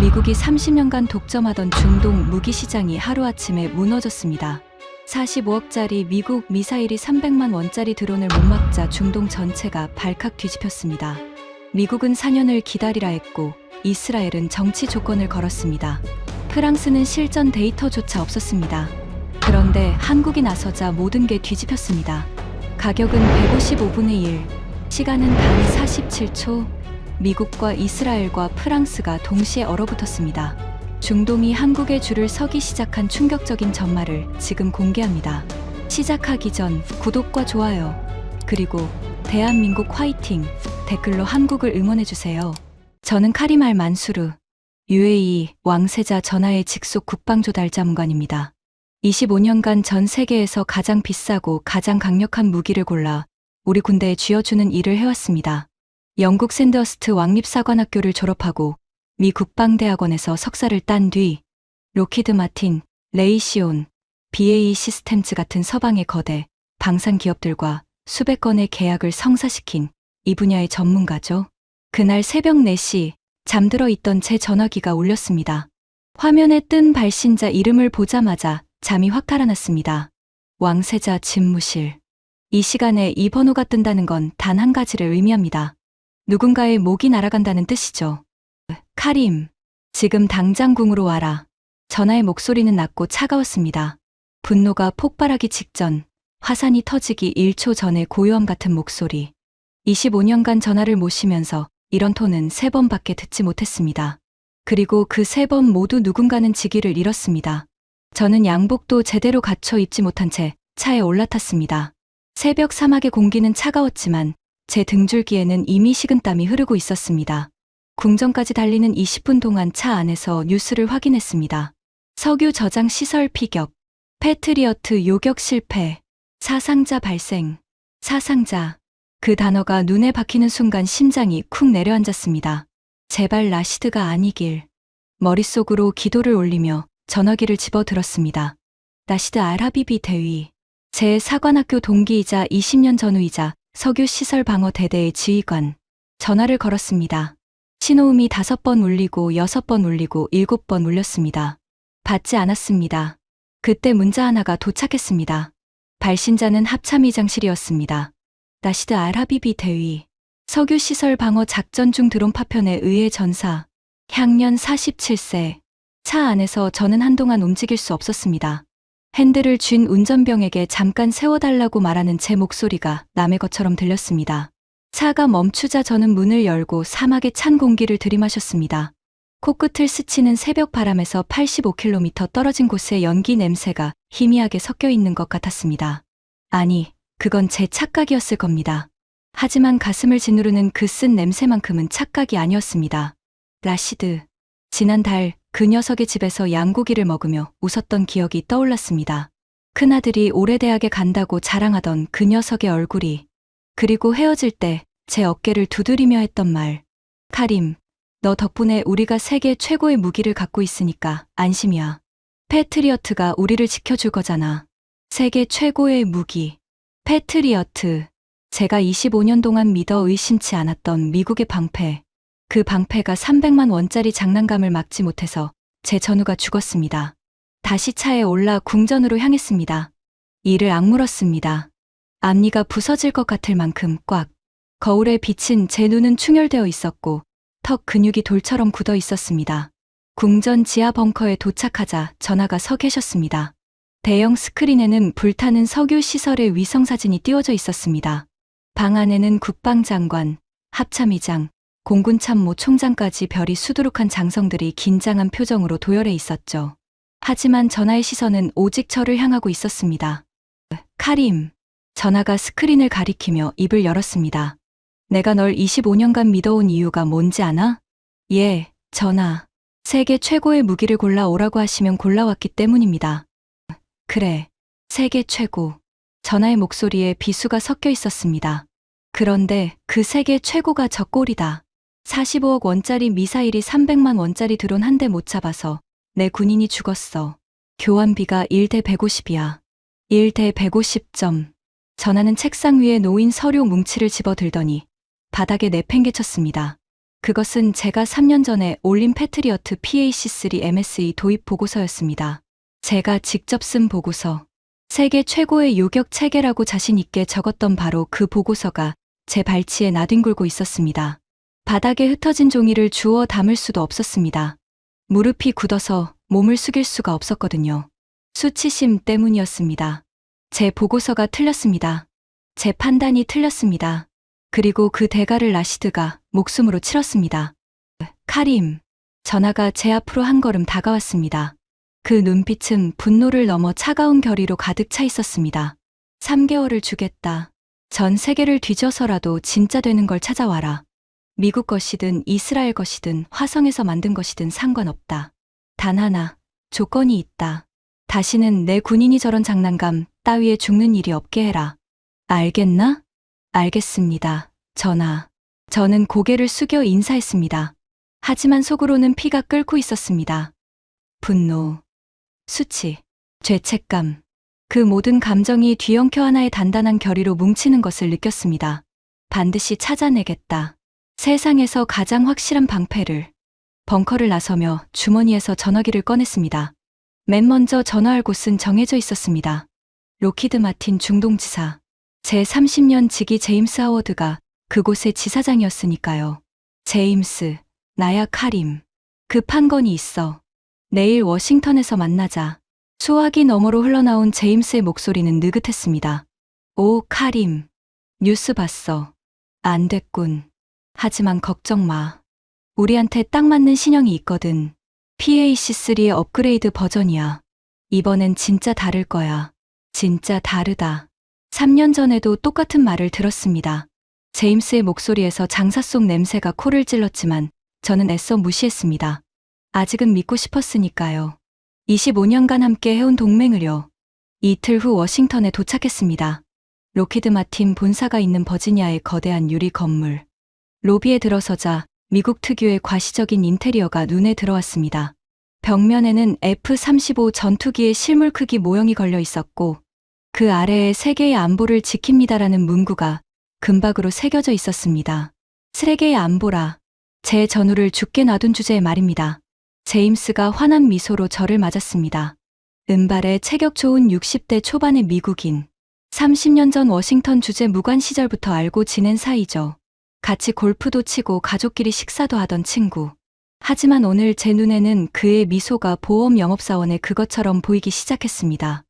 미국이 30년간 독점하던 중동 무기 시장이 하루아침에 무너졌습니다. 45억짜리 미국 미사일이 300만 원짜리 드론을 못 막자 중동 전체가 발칵 뒤집혔습니다. 미국은 4년을 기다리라 했고 이스라엘은 정치 조건을 걸었습니다. 프랑스는 실전 데이터조차 없었습니다. 그런데 한국이 나서자 모든 게 뒤집혔습니다. 가격은 155분의 1, 시간은 단 47초, 미국과 이스라엘과 프랑스가 동시에 얼어붙었습니다. 중동이 한국의 줄을 서기 시작한 충격적인 전말을 지금 공개합니다. 시작하기 전 구독과 좋아요, 그리고 대한민국 화이팅 댓글로 한국을 응원해주세요. 저는 카림 알 만수르, UAE 왕세자 전하의 직속 국방조달자문관입니다. 25년간 전 세계에서 가장 비싸고 가장 강력한 무기를 골라 우리 군대에 쥐어주는 일을 해왔습니다. 영국 샌더스트 왕립사관학교를 졸업하고 미 국방대학원에서 석사를 딴 뒤 로키드 마틴, 레이시온, BAE 시스템즈 같은 서방의 거대 방산 기업들과 수백 건의 계약을 성사시킨 이 분야의 전문가죠. 그날 새벽 4시 잠들어 있던 제 전화기가 울렸습니다. 화면에 뜬 발신자 이름을 보자마자 잠이 확 달아났습니다. 왕세자 집무실. 이 시간에 이 번호가 뜬다는 건 단 한 가지를 의미합니다. 누군가의 목이 날아간다는 뜻이죠. 카림, 지금 당장 궁으로 와라. 전하의 목소리는 낮고 차가웠습니다. 분노가 폭발하기 직전, 화산이 터지기 1초 전의 고요함 같은 목소리. 25년간 전하를 모시면서 이런 톤은 3번밖에 듣지 못했습니다. 그리고 그 3번 모두 누군가는 직위를 잃었습니다. 저는 양복도 제대로 갖춰 입지 못한 채 차에 올라탔습니다. 새벽 사막의 공기는 차가웠지만 제 등줄기에는 이미 식은땀이 흐르고 있었습니다. 궁전까지 달리는 20분 동안 차 안에서 뉴스를 확인했습니다. 석유 저장 시설 피격, 패트리어트 요격 실패, 사상자 발생, 사상자. 그 단어가 눈에 박히는 순간 심장이 쿵 내려앉았습니다. 제발 라시드가 아니길. 머릿속으로 기도를 올리며 전화기를 집어들었습니다. 라시드 알하비비 대위. 제 사관학교 동기이자 20년 전우이자 석유시설 방어 대대의 지휘관. 전화를 걸었습니다. 신호음이 5번 울리고 6번 울리고 7번 울렸습니다. 받지 않았습니다. 그때 문자 하나가 도착했습니다. 발신자는 합참의장실이었습니다. 라시드 알하비비 대위. 석유시설 방어 작전 중 드론 파편에 의해 전사. 향년 47세. 차 안에서 저는 한동안 움직일 수 없었습니다. 핸들을 쥔 운전병에게 잠깐 세워달라고 말하는 제 목소리가 남의 것처럼 들렸습니다. 차가 멈추자 저는 문을 열고 사막의 찬 공기를 들이마셨습니다. 코끝을 스치는 새벽 바람에서 85km 떨어진 곳에 연기 냄새가 희미하게 섞여 있는 것 같았습니다. 아니, 그건 제 착각이었을 겁니다. 하지만 가슴을 짓누르는 그 쓴 냄새만큼은 착각이 아니었습니다. 라시드. 지난달 그 녀석의 집에서 양고기를 먹으며 웃었던 기억이 떠올랐습니다. 큰아들이 올해 대학에 간다고 자랑하던 그 녀석의 얼굴이. 그리고 헤어질 때 제 어깨를 두드리며 했던 말. 카림, 너 덕분에 우리가 세계 최고의 무기를 갖고 있으니까 안심이야. 패트리어트가 우리를 지켜줄 거잖아. 세계 최고의 무기. 패트리어트. 제가 25년 동안 믿어 의심치 않았던 미국의 방패. 그 방패가 300만 원짜리 장난감을 막지 못해서 제 전우가 죽었습니다. 다시 차에 올라 궁전으로 향했습니다. 이를 악물었습니다. 앞니가 부서질 것 같을 만큼 꽉. 거울에 비친 제 눈은 충혈되어 있었고 턱 근육이 돌처럼 굳어 있었습니다. 궁전 지하 벙커에 도착하자 전하가 서 계셨습니다. 대형 스크린에는 불타는 석유 시설의 위성사진이 띄워져 있었습니다. 방 안에는 국방장관, 합참의장, 공군참모 총장까지 별이 수두룩한 장성들이 긴장한 표정으로 도열해 있었죠. 하지만 전하의 시선은 오직 저를 향하고 있었습니다. 카림. 전하가 스크린을 가리키며 입을 열었습니다. 내가 널 25년간 믿어온 이유가 뭔지 아나? 예, 전하. 세계 최고의 무기를 골라오라고 하시면 골라왔기 때문입니다. 그래, 세계 최고. 전하의 목소리에 비수가 섞여 있었습니다. 그런데 그 세계 최고가 저 꼴이다. 45억 원짜리 미사일이 300만 원짜리 드론 한 대 못 잡아서 내 군인이 죽었어. 교환비가 1대 150이야. 1대 150점. 전하는 책상 위에 놓인 서류 뭉치를 집어들더니 바닥에 내팽개쳤습니다. 그것은 제가 3년 전에 올린 패트리어트 PAC3 MSE 도입 보고서였습니다. 제가 직접 쓴 보고서. 세계 최고의 요격 체계라고 자신 있게 적었던 바로 그 보고서가 제 발치에 나뒹굴고 있었습니다. 바닥에 흩어진 종이를 주워 담을 수도 없었습니다. 무릎이 굳어서 몸을 숙일 수가 없었거든요. 수치심 때문이었습니다. 제 보고서가 틀렸습니다. 제 판단이 틀렸습니다. 그리고 그 대가를 라시드가 목숨으로 치렀습니다. 카림. 전화가 제 앞으로 한 걸음 다가왔습니다. 그 눈빛은 분노를 넘어 차가운 결의로 가득 차 있었습니다. 3개월을 주겠다. 전 세계를 뒤져서라도 진짜 되는 걸 찾아와라. 미국 것이든 이스라엘 것이든 화성에서 만든 것이든 상관없다. 단 하나, 조건이 있다. 다시는 내 군인이 저런 장난감 따위에 죽는 일이 없게 해라. 알겠나? 알겠습니다. 전하. 저는 고개를 숙여 인사했습니다. 하지만 속으로는 피가 끓고 있었습니다. 분노, 수치, 죄책감. 그 모든 감정이 뒤엉켜 하나의 단단한 결의로 뭉치는 것을 느꼈습니다. 반드시 찾아내겠다. 세상에서 가장 확실한 방패를. 벙커를 나서며 주머니에서 전화기를 꺼냈습니다. 맨 먼저 전화할 곳은 정해져 있었습니다. 로키드 마틴 중동지사. 제 30년 지기 제임스 하워드가 그곳의 지사장이었으니까요. 제임스, 나야 카림. 급한 건이 있어. 내일 워싱턴에서 만나자. 수화기 너머로 흘러나온 제임스의 목소리는 느긋했습니다. 오, 카림. 뉴스 봤어. 안 됐군. 하지만 걱정 마. 우리한테 딱 맞는 신형이 있거든. PAC3의 업그레이드 버전이야. 이번엔 진짜 다를 거야. 진짜 다르다. 3년 전에도 똑같은 말을 들었습니다. 제임스의 목소리에서 장사 속 냄새가 코를 찔렀지만 저는 애써 무시했습니다. 아직은 믿고 싶었으니까요. 25년간 함께 해온 동맹을요. 이틀 후 워싱턴에 도착했습니다. 로키드 마틴 본사가 있는 버지니아의 거대한 유리 건물. 로비에 들어서자 미국 특유의 과시적인 인테리어가 눈에 들어왔습니다. 벽면에는 F-35 전투기의 실물 크기 모형이 걸려 있었고 그 아래에 세계의 안보를 지킵니다라는 문구가 금박으로 새겨져 있었습니다. 세계의 안보라. 제 전우를 죽게 놔둔 주제의 말입니다. 제임스가 환한 미소로 저를 맞았습니다. 은발에 체격 좋은 60대 초반의 미국인. 30년 전 워싱턴 주재 무관 시절부터 알고 지낸 사이죠. 같이 골프도 치고 가족끼리 식사도 하던 친구. 하지만 오늘 제 눈에는 그의 미소가 보험 영업사원의 그것처럼 보이기 시작했습니다.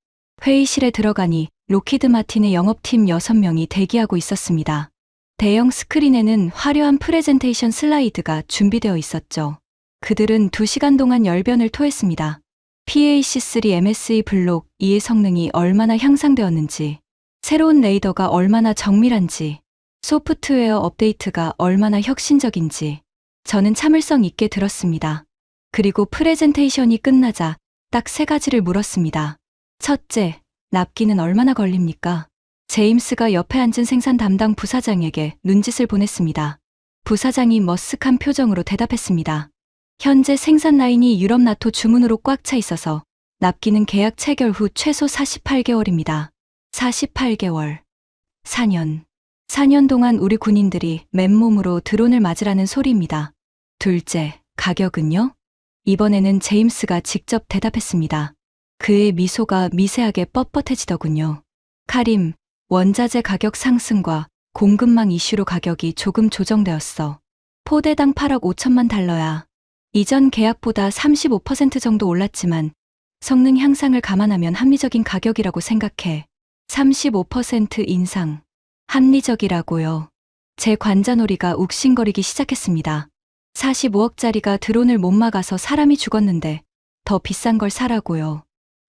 회의실에 들어가니 로키드 마틴의 영업팀 6명이 대기하고 있었습니다. 대형 스크린에는 화려한 프레젠테이션 슬라이드가 준비되어 있었죠. 그들은 2시간 동안 열변을 토했습니다. PAC3 MSE 블록 2의 성능이 얼마나 향상되었는지, 새로운 레이더가 얼마나 정밀한지, 소프트웨어 업데이트가 얼마나 혁신적인지 저는 참을성 있게 들었습니다. 그리고 프레젠테이션이 끝나자 딱 3가지를 물었습니다. 첫째, 납기는 얼마나 걸립니까? 제임스가 옆에 앉은 생산 담당 부사장에게 눈짓을 보냈습니다. 부사장이 머쓱한 표정으로 대답했습니다. 현재 생산 라인이 유럽 나토 주문으로 꽉 차 있어서 납기는 계약 체결 후 최소 48개월입니다. 48개월. 4년. 4년 동안 우리 군인들이 맨몸으로 드론을 맞으라는 소리입니다. 둘째, 가격은요? 이번에는 제임스가 직접 대답했습니다. 그의 미소가 미세하게 뻣뻣해지더군요. 카림, 원자재 가격 상승과 공급망 이슈로 가격이 조금 조정되었어. 포대당 8억 5천만 달러야. 이전 계약보다 35% 정도 올랐지만 성능 향상을 감안하면 합리적인 가격이라고 생각해. 35% 인상. 합리적이라고요. 제 관자놀이가 욱신거리기 시작했습니다. 45억짜리가 드론을 못 막아서 사람이 죽었는데 더 비싼 걸 사라고요.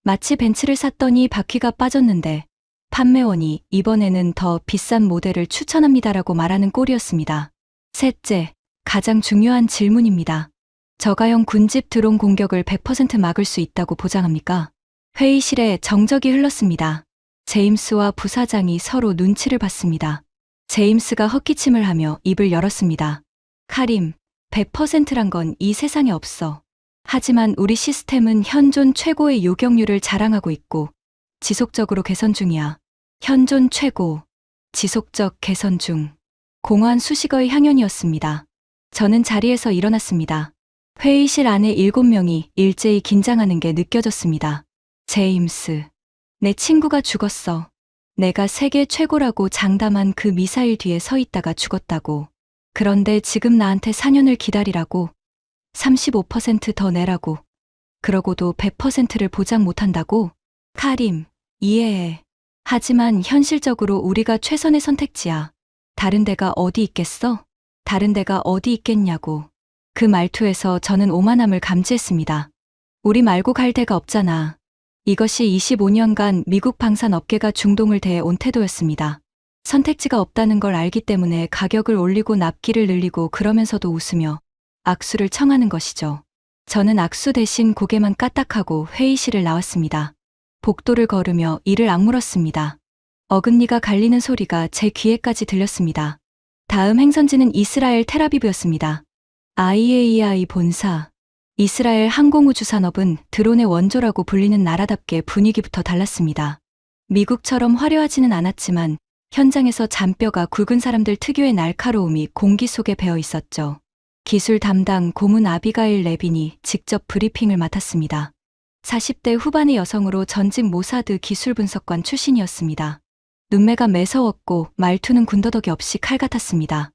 마치 벤츠를 샀더니 바퀴가 빠졌는데 판매원이 이번에는 더 비싼 모델을 추천합니다라고 말하는 꼴이었습니다. 셋째, 가장 중요한 질문입니다. 저가형 군집 드론 공격을 100% 막을 수 있다고 보장합니까? 회의실에 정적이 흘렀습니다. 제임스와 부사장이 서로 눈치를 봤습니다. 제임스가 헛기침을 하며 입을 열었습니다. 카림, 100%란 건 이 세상에 없어. 하지만 우리 시스템은 현존 최고의 요격률을 자랑하고 있고 지속적으로 개선 중이야. 현존 최고, 지속적 개선 중. 공허한 수식어의 향연이었습니다. 저는 자리에서 일어났습니다. 회의실 안에 7명이 일제히 긴장하는 게 느껴졌습니다. 제임스, 내 친구가 죽었어. 내가 세계 최고라고 장담한 그 미사일 뒤에 서 있다가 죽었다고. 그런데 지금 나한테 4년을 기다리라고. 35%더 내라고. 그러고도 100%를 보장 못한다고? 카림, 이해해. 하지만 현실적으로 우리가 최선의 선택지야. 다른 데가 어디 있겠어? 다른 데가 어디 있겠냐고. 그 말투에서 저는 오만함을 감지했습니다. 우리 말고 갈 데가 없잖아. 이것이 25년간 미국 방산 업계가 중동을 대해온 태도였습니다. 선택지가 없다는 걸 알기 때문에 가격을 올리고 납기를 늘리고 그러면서도 웃으며 악수를 청하는 것이죠. 저는 악수 대신 고개만 까딱하고 회의실을 나왔습니다. 복도를 걸으며 이를 악물었습니다. 어금니가 갈리는 소리가 제 귀에까지 들렸습니다. 다음 행선지는 이스라엘 텔아비브였습니다. IAEA 본사. 이스라엘 항공우주산업은 드론의 원조라고 불리는 나라답게 분위기부터 달랐습니다. 미국처럼 화려하지는 않았지만 현장에서 잔뼈가 굵은 사람들 특유의 날카로움이 공기 속에 배어 있었죠. 기술 담당 고문 아비가일 레빈이 직접 브리핑을 맡았습니다. 40대 후반의 여성으로 전직 모사드 기술 분석관 출신이었습니다. 눈매가 매서웠고 말투는 군더더기 없이 칼 같았습니다.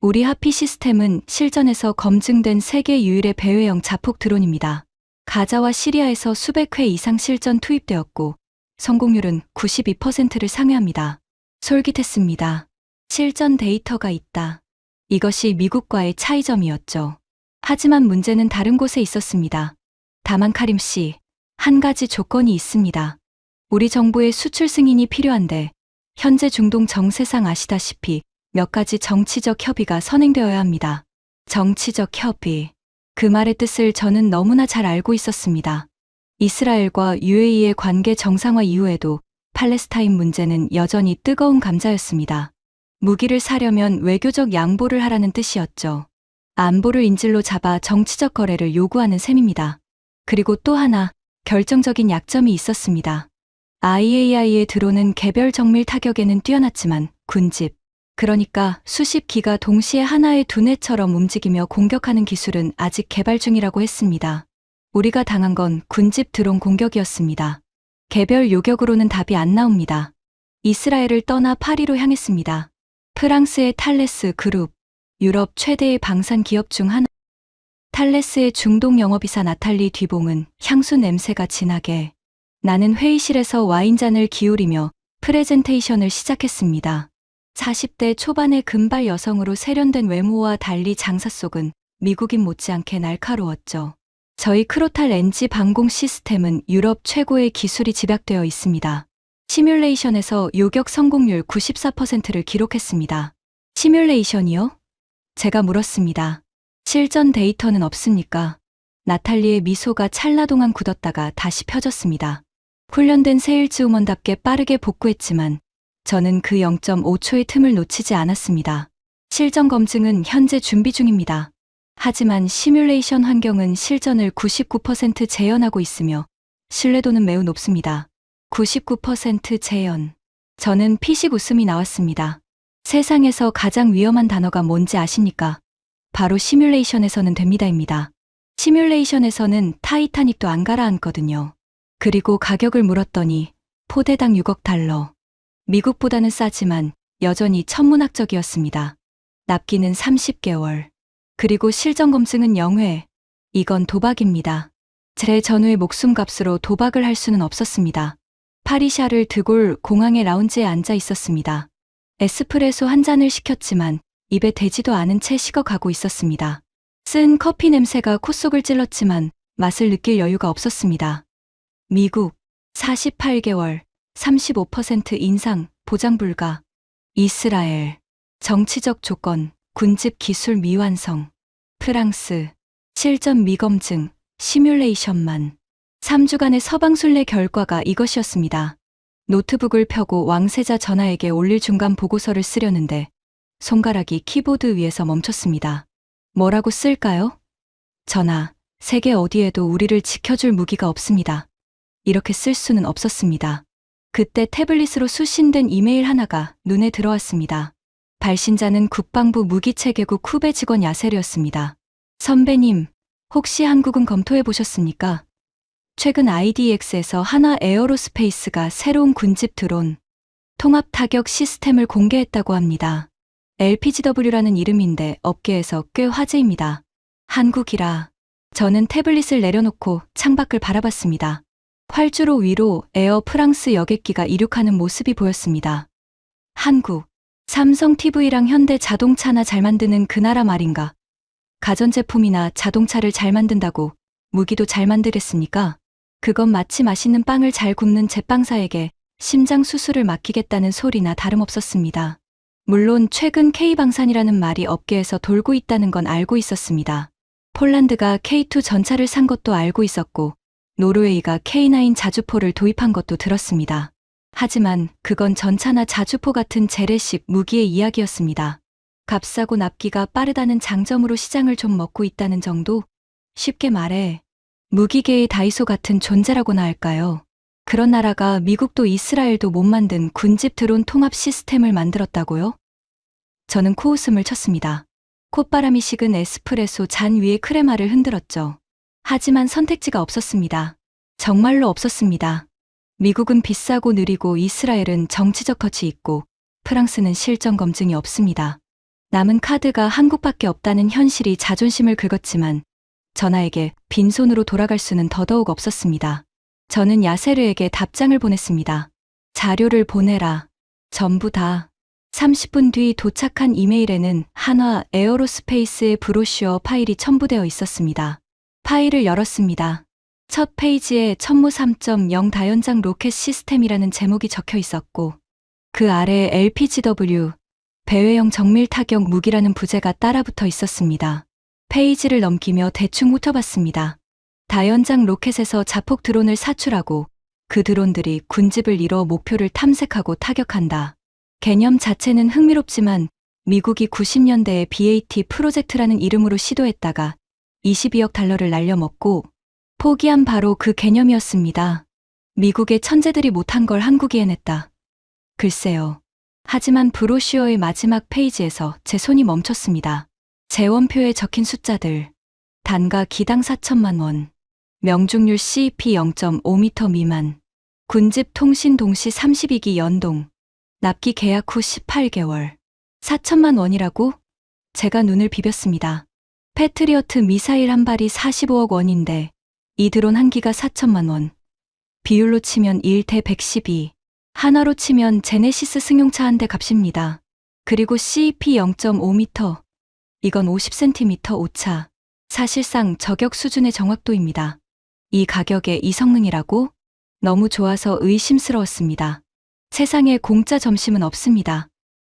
우리 하피 시스템은 실전에서 검증된 세계 유일의 배회형 자폭 드론입니다. 가자와 시리아에서 수백 회 이상 실전 투입되었고 성공률은 92%를 상회합니다. 솔깃했습니다. 실전 데이터가 있다. 이것이 미국과의 차이점이었죠. 하지만 문제는 다른 곳에 있었습니다. 다만 카림 씨, 한 가지 조건이 있습니다. 우리 정부의 수출 승인이 필요한데 현재 중동 정세상 아시다시피 몇 가지 정치적 협의가 선행되어야 합니다. 정치적 협의. 그 말의 뜻을 저는 너무나 잘 알고 있었습니다. 이스라엘과 UAE의 관계 정상화 이후에도 팔레스타인 문제는 여전히 뜨거운 감자였습니다. 무기를 사려면 외교적 양보를 하라는 뜻이었죠. 안보를 인질로 잡아 정치적 거래를 요구하는 셈입니다. 그리고 또 하나 결정적인 약점이 있었습니다. IAEA의 드론은 개별 정밀 타격에는 뛰어났지만 군집, 그러니까 수십 기가 동시에 하나의 두뇌처럼 움직이며 공격하는 기술은 아직 개발 중이라고 했습니다. 우리가 당한 건 군집 드론 공격이었습니다. 개별 요격으로는 답이 안 나옵니다. 이스라엘을 떠나 파리로 향했습니다. 프랑스의 탈레스 그룹, 유럽 최대의 방산 기업 중 하나. 탈레스의 중동 영업이사 나탈리 뒤봉은 향수 냄새가 진하게. 나는 회의실에서 와인잔을 기울이며 프레젠테이션을 시작했습니다. 40대 초반의 금발 여성으로 세련된 외모와 달리 장사 속은 미국인 못지않게 날카로웠죠. 저희 크로탈 NG 방공 시스템은 유럽 최고의 기술이 집약되어 있습니다. 시뮬레이션에서 요격 성공률 94%를 기록했습니다. 시뮬레이션이요? 제가 물었습니다. 실전 데이터는 없습니까? 나탈리의 미소가 찰나 동안 굳었다가 다시 펴졌습니다. 훈련된 세일즈우먼답게 빠르게 복구했지만 저는 그 0.5초의 틈을 놓치지 않았습니다. 실전 검증은 현재 준비 중입니다. 하지만 시뮬레이션 환경은 실전을 99% 재현하고 있으며 신뢰도는 매우 높습니다. 99% 재현. 저는 피식 웃음이 나왔습니다. 세상에서 가장 위험한 단어가 뭔지 아십니까? 바로 시뮬레이션에서는 됩니다입니다. 시뮬레이션에서는 타이타닉도 안 가라앉거든요. 그리고 가격을 물었더니 포대당 6억 달러. 미국보다는 싸지만 여전히 천문학적이었습니다. 납기는 30개월. 그리고 실전 검증은 0회. 이건 도박입니다. 제 전후의 목숨값으로 도박을 할 수는 없었습니다. 파리샤를 드골 공항의 라운지에 앉아 있었습니다. 에스프레소 한 잔을 시켰지만 입에 대지도 않은 채 식어가고 있었습니다. 쓴 커피 냄새가 콧속을 찔렀지만 맛을 느낄 여유가 없었습니다. 미국 48개월 35% 인상 보장 불가. 이스라엘 정치적 조건 군집 기술 미완성. 프랑스 실전 미검증 시뮬레이션만. 3주간의 서방순례 결과가 이것이었습니다. 노트북을 펴고 왕세자 전하에게 올릴 중간 보고서를 쓰려는데 손가락이 키보드 위에서 멈췄습니다. 뭐라고 쓸까요? 전하, 세계 어디에도 우리를 지켜줄 무기가 없습니다. 이렇게 쓸 수는 없었습니다. 그때 태블릿으로 수신된 이메일 하나가 눈에 들어왔습니다. 발신자는 국방부 무기체계국 후배 직원 야세르였습니다. 선배님, 혹시 한국은 검토해 보셨습니까? 최근 IDX에서 한화 에어로스페이스가 새로운 군집 드론, 통합 타격 시스템을 공개했다고 합니다. LPGW라는 이름인데 업계에서 꽤 화제입니다. 한국이라. 저는 태블릿을 내려놓고 창밖을 바라봤습니다. 활주로 위로 에어 프랑스 여객기가 이륙하는 모습이 보였습니다. 한국, 삼성 TV랑 현대 자동차나 잘 만드는 그 나라 말인가? 가전제품이나 자동차를 잘 만든다고 무기도 잘 만들겠습니까? 그건 마치 맛있는 빵을 잘 굽는 제빵사에게 심장 수술을 맡기겠다는 소리나 다름없었습니다. 물론 최근 K방산이라는 말이 업계에서 돌고 있다는 건 알고 있었습니다. 폴란드가 K2 전차를 산 것도 알고 있었고 노르웨이가 K9 자주포를 도입한 것도 들었습니다. 하지만 그건 전차나 자주포 같은 재래식 무기의 이야기였습니다. 값싸고 납기가 빠르다는 장점으로 시장을 좀 먹고 있다는 정도? 쉽게 말해 무기계의 다이소 같은 존재라고나 할까요? 그런 나라가 미국도 이스라엘도 못 만든 군집 드론 통합 시스템을 만들었다고요? 저는 코웃음을 쳤습니다. 콧바람이 식은 에스프레소 잔 위에 크레마를 흔들었죠. 하지만 선택지가 없었습니다. 정말로 없었습니다. 미국은 비싸고 느리고 이스라엘은 정치적 덫이 있고 프랑스는 실전 검증이 없습니다. 남은 카드가 한국밖에 없다는 현실이 자존심을 긁었지만 전하에게 빈손으로 돌아갈 수는 더더욱 없었습니다. 저는 야세르에게 답장을 보냈습니다. 자료를 보내라. 전부 다. 30분 뒤 도착한 이메일에는 한화 에어로스페이스의 브로셔 파일이 첨부되어 있었습니다. 파일을 열었습니다. 첫 페이지에 천무 3.0 다연장 로켓 시스템이라는 제목이 적혀 있었고 그 아래에 LPGW, 배회형 정밀 타격 무기라는 부제가 따라붙어 있었습니다. 페이지를 넘기며 대충 훑어봤습니다. 다연장 로켓에서 자폭 드론을 사출하고 그 드론들이 군집을 이뤄 목표를 탐색하고 타격한다. 개념 자체는 흥미롭지만 미국이 90년대에 BAT 프로젝트라는 이름으로 시도했다가 22억 달러를 날려먹고 포기한 바로 그 개념이었습니다. 미국의 천재들이 못한 걸 한국이 해냈다. 글쎄요. 하지만 브로슈어의 마지막 페이지에서 제 손이 멈췄습니다. 재원표에 적힌 숫자들. 단가 기당 4천만 원. 명중률 CEP 0.5m 미만. 군집 통신 동시 32기 연동. 납기 계약 후 18개월. 4천만 원이라고? 제가 눈을 비볐습니다. 패트리어트 미사일 한 발이 45억 원인데 이 드론 한 기가 4천만 원. 비율로 치면 1대 112. 하나로 치면 제네시스 승용차 한 대 값입니다. 그리고 CEP 0.5m. 이건 50cm 오차. 사실상 저격 수준의 정확도입니다. 이 가격에 이 성능이라고? 너무 좋아서 의심스러웠습니다. 세상에 공짜 점심은 없습니다.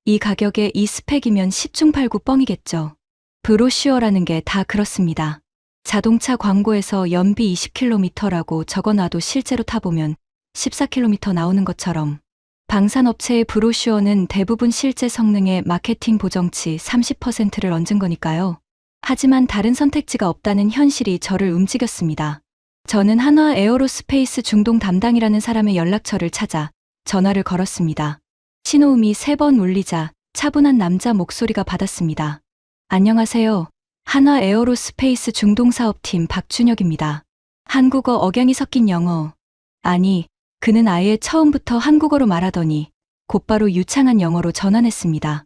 이 가격에 이 스펙이면 10중 8구 뻥이겠죠. 브로슈어라는 게 다 그렇습니다. 자동차 광고에서 연비 20km라고 적어놔도 실제로 타보면 14km 나오는 것처럼 방산업체의 브로슈어는 대부분 실제 성능의 마케팅 보정치 30%를 얹은 거니까요. 하지만 다른 선택지가 없다는 현실이 저를 움직였습니다. 저는 한화 에어로스페이스 중동 담당이라는 사람의 연락처를 찾아 전화를 걸었습니다. 신호음이 3번 울리자 차분한 남자 목소리가 받았습니다. 안녕하세요. 한화 에어로스페이스 중동 사업팀 박준혁입니다. 한국어 억양이 섞인 영어. 아니, 그는 아예 처음부터 한국어로 말하더니 곧바로 유창한 영어로 전환했습니다.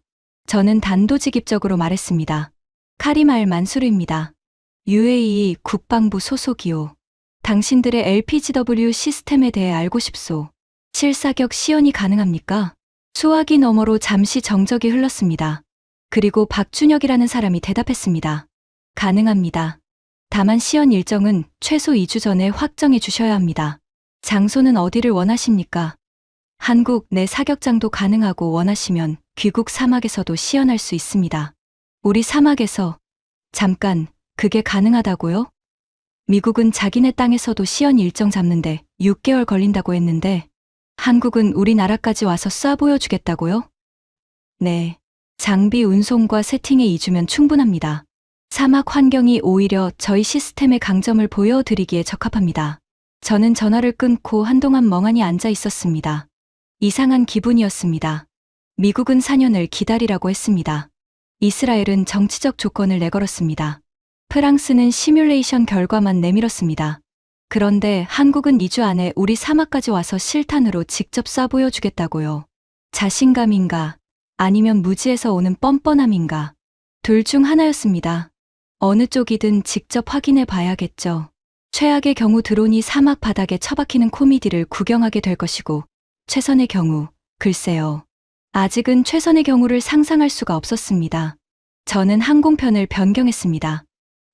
저는 단도직입적으로 말했습니다. 카림 알 만수르입니다. UAE 국방부 소속이요. 당신들의 LPGW 시스템에 대해 알고 싶소. 실사격 시연이 가능합니까? 수화기 너머로 잠시 정적이 흘렀습니다. 그리고 박준혁이라는 사람이 대답했습니다. 가능합니다. 다만 시연 일정은 최소 2주 전에 확정해 주셔야 합니다. 장소는 어디를 원하십니까? 한국 내 사격장도 가능하고 원하시면 귀국 사막에서도 시연할 수 있습니다. 우리 사막에서 잠깐 그게 가능하다고요? 미국은 자기네 땅에서도 시연 일정 잡는데 6개월 걸린다고 했는데 한국은 우리나라까지 와서 쏴 보여주겠다고요? 네. 장비 운송과 세팅에 2주면 충분합니다. 사막 환경이 오히려 저희 시스템의 강점을 보여드리기에 적합합니다. 저는 전화를 끊고 한동안 멍하니 앉아 있었습니다. 이상한 기분이었습니다. 미국은 4년을 기다리라고 했습니다. 이스라엘은 정치적 조건을 내걸었습니다. 프랑스는 시뮬레이션 결과만 내밀었습니다. 그런데 한국은 2주 안에 우리 사막까지 와서 실탄으로 직접 쏴 보여주겠다고요. 자신감인가? 아니면 무지에서 오는 뻔뻔함인가? 둘 중 하나였습니다. 어느 쪽이든 직접 확인해 봐야겠죠. 최악의 경우 드론이 사막 바닥에 처박히는 코미디를 구경하게 될 것이고, 최선의 경우, 글쎄요. 아직은 최선의 경우를 상상할 수가 없었습니다. 저는 항공편을 변경했습니다.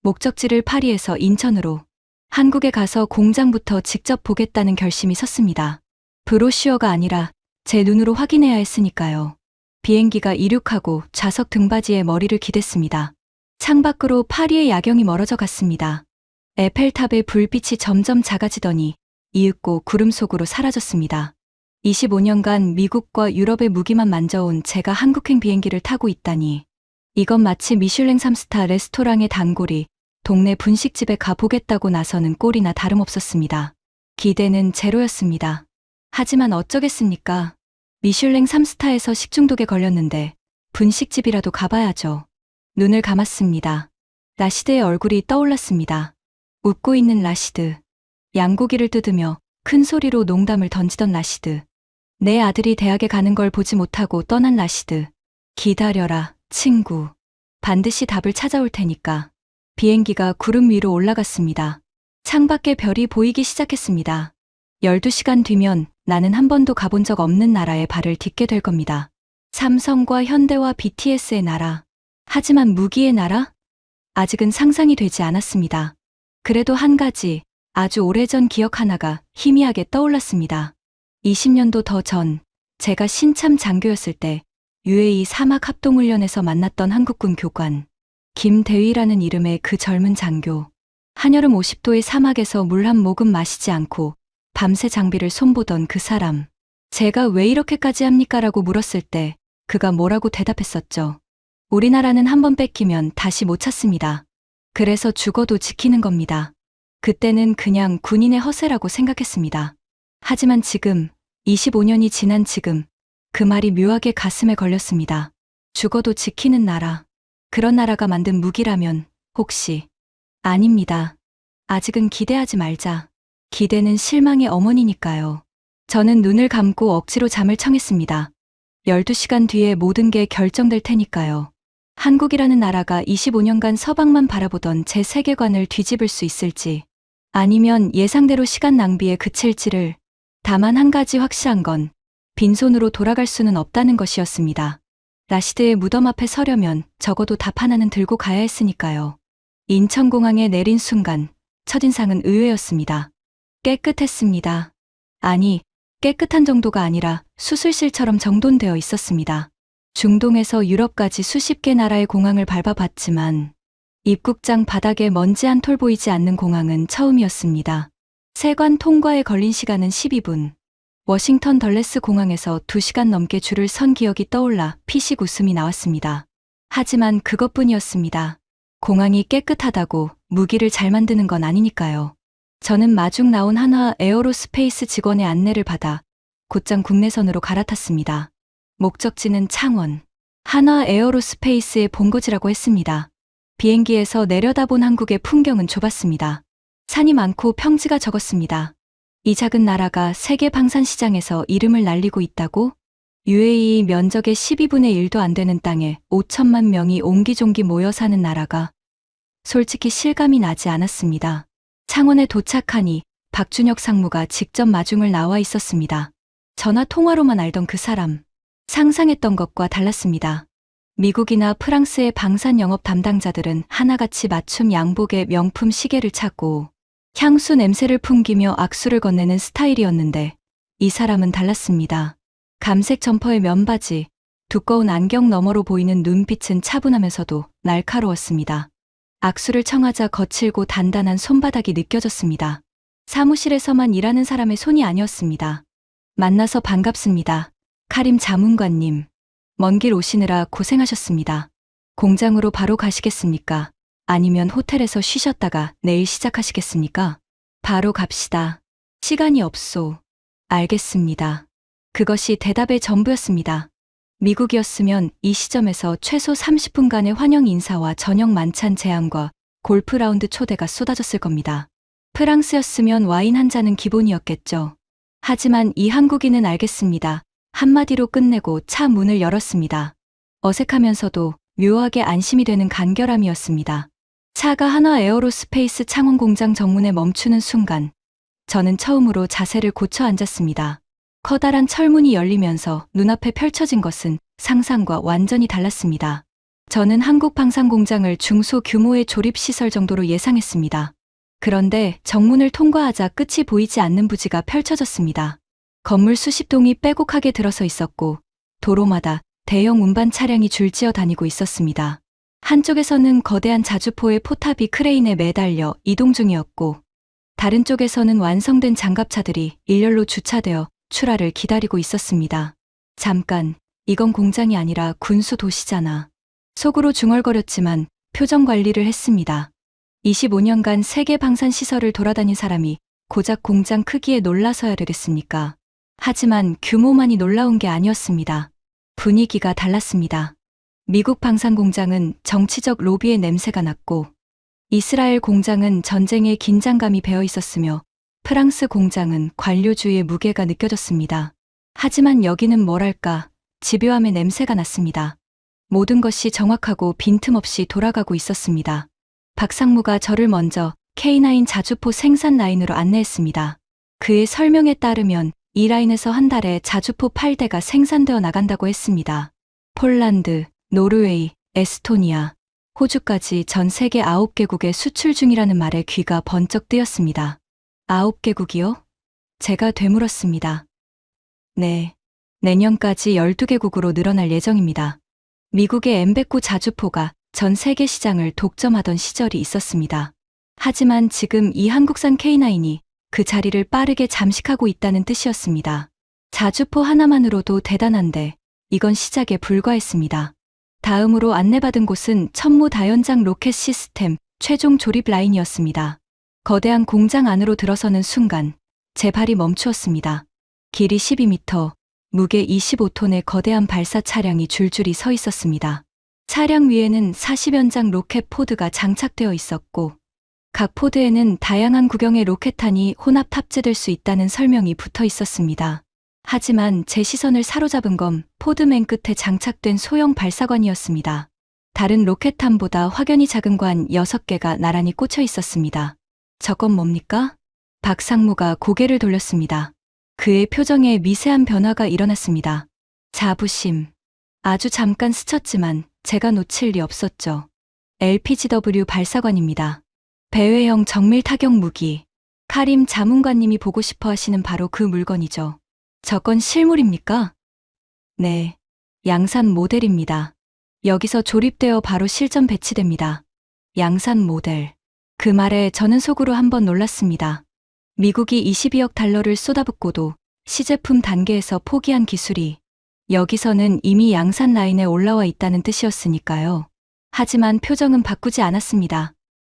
목적지를 파리에서 인천으로, 한국에 가서 공장부터 직접 보겠다는 결심이 섰습니다. 브로슈어가 아니라 제 눈으로 확인해야 했으니까요. 비행기가 이륙하고 좌석 등받이에 머리를 기댔습니다. 창밖으로 파리의 야경이 멀어져 갔습니다. 에펠탑의 불빛이 점점 작아지더니 이윽고 구름 속으로 사라졌습니다. 25년간 미국과 유럽의 무기만 만져온 제가 한국행 비행기를 타고 있다니. 이건 마치 미슐랭 3스타 레스토랑의 단골이 동네 분식집에 가보겠다고 나서는 꼴이나 다름없었습니다. 기대는 제로였습니다. 하지만 어쩌겠습니까? 미슐랭 3스타에서 식중독에 걸렸는데 분식집이라도 가봐야죠. 눈을 감았습니다. 라시드의 얼굴이 떠올랐습니다. 웃고 있는 라시드. 양고기를 뜯으며 큰 소리로 농담을 던지던 라시드. 내 아들이 대학에 가는 걸 보지 못하고 떠난 라시드. 기다려라, 친구. 반드시 답을 찾아올 테니까. 비행기가 구름 위로 올라갔습니다. 창밖에 별이 보이기 시작했습니다. 12시간 뒤면 나는 한 번도 가본 적 없는 나라에 발을 딛게 될 겁니다. 삼성과 현대와 BTS의 나라. 하지만 무기의 나라? 아직은 상상이 되지 않았습니다. 그래도 한 가지, 아주 오래전 기억 하나가 희미하게 떠올랐습니다. 20년도 더 전, 제가 신참 장교였을 때 UAE 사막 합동훈련에서 만났던 한국군 교관. 김대위라는 이름의 그 젊은 장교. 한여름 50도의 사막에서 물 한 모금 마시지 않고 밤새 장비를 손보던 그 사람. 제가 왜 이렇게까지 합니까? 라고 물었을 때 그가 뭐라고 대답했었죠. 우리나라는 한 번 뺏기면 다시 못 찾습니다. 그래서 죽어도 지키는 겁니다. 그때는 그냥 군인의 허세라고 생각했습니다. 하지만 지금, 25년이 지난 지금, 그 말이 묘하게 가슴에 걸렸습니다. 죽어도 지키는 나라. 그런 나라가 만든 무기라면 혹시 아닙니다. 아직은 기대하지 말자. 기대는 실망의 어머니니까요. 저는 눈을 감고 억지로 잠을 청했습니다. 12시간 뒤에 모든 게 결정될 테니까요. 한국이라는 나라가 25년간 서방만 바라보던 제 세계관을 뒤집을 수 있을지, 아니면 예상대로 시간 낭비에 그칠지를. 다만 한 가지 확실한 건 빈손으로 돌아갈 수는 없다는 것이었습니다. 라시드의 무덤 앞에 서려면 적어도 답 하나는 들고 가야 했으니까요. 인천공항에 내린 순간 첫인상은 의외였습니다. 깨끗했습니다. 아니, 깨끗한 정도가 아니라 수술실처럼 정돈되어 있었습니다. 중동에서 유럽까지 수십 개 나라의 공항을 밟아봤지만 입국장 바닥에 먼지 한 톨 보이지 않는 공항은 처음이었습니다. 세관 통과에 걸린 시간은 12분. 워싱턴 덜레스 공항에서 2시간 넘게 줄을 선 기억이 떠올라 피식 웃음이 나왔습니다. 하지만 그것뿐이었습니다. 공항이 깨끗하다고 무기를 잘 만드는 건 아니니까요. 저는 마중 나온 한화 에어로스페이스 직원의 안내를 받아 곧장 국내선으로 갈아탔습니다. 목적지는 창원. 한화 에어로스페이스의 본거지라고 했습니다. 비행기에서 내려다본 한국의 풍경은 좁았습니다. 산이 많고 평지가 적었습니다. 이 작은 나라가 세계 방산 시장에서 이름을 날리고 있다고? UAE 면적의 12분의 1도 안 되는 땅에 5천만 명이 옹기종기 모여 사는 나라가. 솔직히 실감이 나지 않았습니다. 창원에 도착하니 박준혁 상무가 직접 마중을 나와 있었습니다. 전화 통화로만 알던 그 사람. 상상했던 것과 달랐습니다. 미국이나 프랑스의 방산 영업 담당자들은 하나같이 맞춤 양복에 명품 시계를 차고 향수 냄새를 풍기며 악수를 건네는 스타일이었는데 이 사람은 달랐습니다. 감색 점퍼의 면바지, 두꺼운 안경 너머로 보이는 눈빛은 차분하면서도 날카로웠습니다. 악수를 청하자 거칠고 단단한 손바닥이 느껴졌습니다. 사무실에서만 일하는 사람의 손이 아니었습니다. 만나서 반갑습니다. 카림 자문관님. 먼 길 오시느라 고생하셨습니다. 공장으로 바로 가시겠습니까? 아니면 호텔에서 쉬셨다가 내일 시작하시겠습니까? 바로 갑시다. 시간이 없소. 알겠습니다. 그것이 대답의 전부였습니다. 미국이었으면 이 시점에서 최소 30분간의 환영 인사와 저녁 만찬 제안과 골프 라운드 초대가 쏟아졌을 겁니다. 프랑스였으면 와인 한 잔은 기본이었겠죠. 하지만 이 한국인은 알겠습니다. 한마디로 끝내고 차 문을 열었습니다. 어색하면서도 묘하게 안심이 되는 간결함이었습니다. 차가 한화 에어로스페이스 창원 공장 정문에 멈추는 순간 저는 처음으로 자세를 고쳐 앉았습니다. 커다란 철문이 열리면서 눈앞에 펼쳐진 것은 상상과 완전히 달랐습니다. 저는 한국 방산 공장을 중소 규모의 조립시설 정도로 예상했습니다. 그런데 정문을 통과하자 끝이 보이지 않는 부지가 펼쳐졌습니다. 건물 수십 동이 빼곡하게 들어서 있었고 도로마다 대형 운반 차량이 줄지어 다니고 있었습니다. 한쪽에서는 거대한 자주포의 포탑이 크레인에 매달려 이동 중이었고 다른 쪽에서는 완성된 장갑차들이 일렬로 주차되어 출하를 기다리고 있었습니다. 잠깐, 이건 공장이 아니라 군수 도시잖아. 속으로 중얼거렸지만 표정 관리를 했습니다. 25년간 세계 방산 시설을 돌아다닌 사람이 고작 공장 크기에 놀라서야 되겠습니까? 하지만 규모만이 놀라운 게 아니었습니다. 분위기가 달랐습니다. 미국 방산 공장은 정치적 로비의 냄새가 났고 이스라엘 공장은 전쟁의 긴장감이 배어 있었으며 프랑스 공장은 관료주의의 무게가 느껴졌습니다. 하지만 여기는 뭐랄까 집요함의 냄새가 났습니다. 모든 것이 정확하고 빈틈없이 돌아가고 있었습니다. 박상무가 저를 먼저 K9 자주포 생산 라인으로 안내했습니다. 그의 설명에 따르면 이 라인에서 한 달에 자주포 8대가 생산되어 나간다고 했습니다. 폴란드, 노르웨이, 에스토니아, 호주까지 전 세계 9개국에 수출 중이라는 말에 귀가 번쩍 뜨였습니다. 9개국이요? 제가 되물었습니다. 네, 내년까지 12개국으로 늘어날 예정입니다. 미국의 M109 자주포가 전 세계 시장을 독점하던 시절이 있었습니다. 하지만 지금 이 한국산 K9이 그 자리를 빠르게 잠식하고 있다는 뜻이었습니다. 자주포 하나만으로도 대단한데 이건 시작에 불과했습니다. 다음으로 안내받은 곳은 천무다연장 로켓 시스템 최종 조립 라인이었습니다. 거대한 공장 안으로 들어서는 순간 제 발이 멈추었습니다. 길이 12m, 무게 25톤의 거대한 발사 차량이 줄줄이 서 있었습니다. 차량 위에는 40연장 로켓 포드가 장착되어 있었고 각 포드에는 다양한 구경의 로켓탄이 혼합 탑재될 수 있다는 설명이 붙어 있었습니다. 하지만 제 시선을 사로잡은 건 포드 맨 끝에 장착된 소형 발사관이었습니다. 다른 로켓탄보다 확연히 작은 관 6개가 나란히 꽂혀 있었습니다. 저건 뭡니까? 박상무가 고개를 돌렸습니다. 그의 표정에 미세한 변화가 일어났습니다. 자부심. 아주 잠깐 스쳤지만 제가 놓칠 리 없었죠. LPGW 발사관입니다. 배회형 정밀 타격 무기. 카림 자문관님이 보고 싶어 하시는 바로 그 물건이죠. 저건 실물입니까? 네. 양산 모델입니다. 여기서 조립되어 바로 실전 배치됩니다. 양산 모델. 그 말에 저는 속으로 한번 놀랐습니다. 미국이 22억 달러를 쏟아붓고도 시제품 단계에서 포기한 기술이 여기서는 이미 양산 라인에 올라와 있다는 뜻이었으니까요. 하지만 표정은 바꾸지 않았습니다.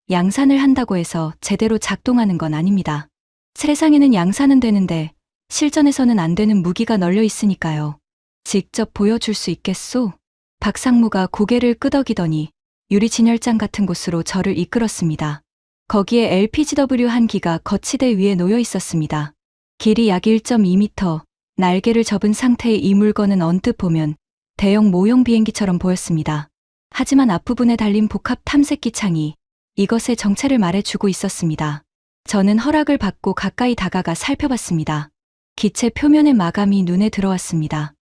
양산을 한다고 해서 제대로 작동하는 건 아닙니다. 세상에는 양산은 되는데 실전에서는 안 되는 무기가 널려 있으니까요. 직접 보여줄 수 있겠소? 박상무가 고개를 끄덕이더니 유리 진열장 같은 곳으로 저를 이끌었습니다. 거기에 LPGW 한 기가 거치대 위에 놓여 있었습니다. 길이 약 1.2m, 날개를 접은 상태의 이 물건은 언뜻 보면 대형 모형 비행기처럼 보였습니다. 하지만 앞부분에 달린 복합 탐색기 창이 이것의 정체를 말해주고 있었습니다. 저는 허락을 받고 가까이 다가가 살펴봤습니다. 기체 표면의 마감이 눈에 들어왔습니다.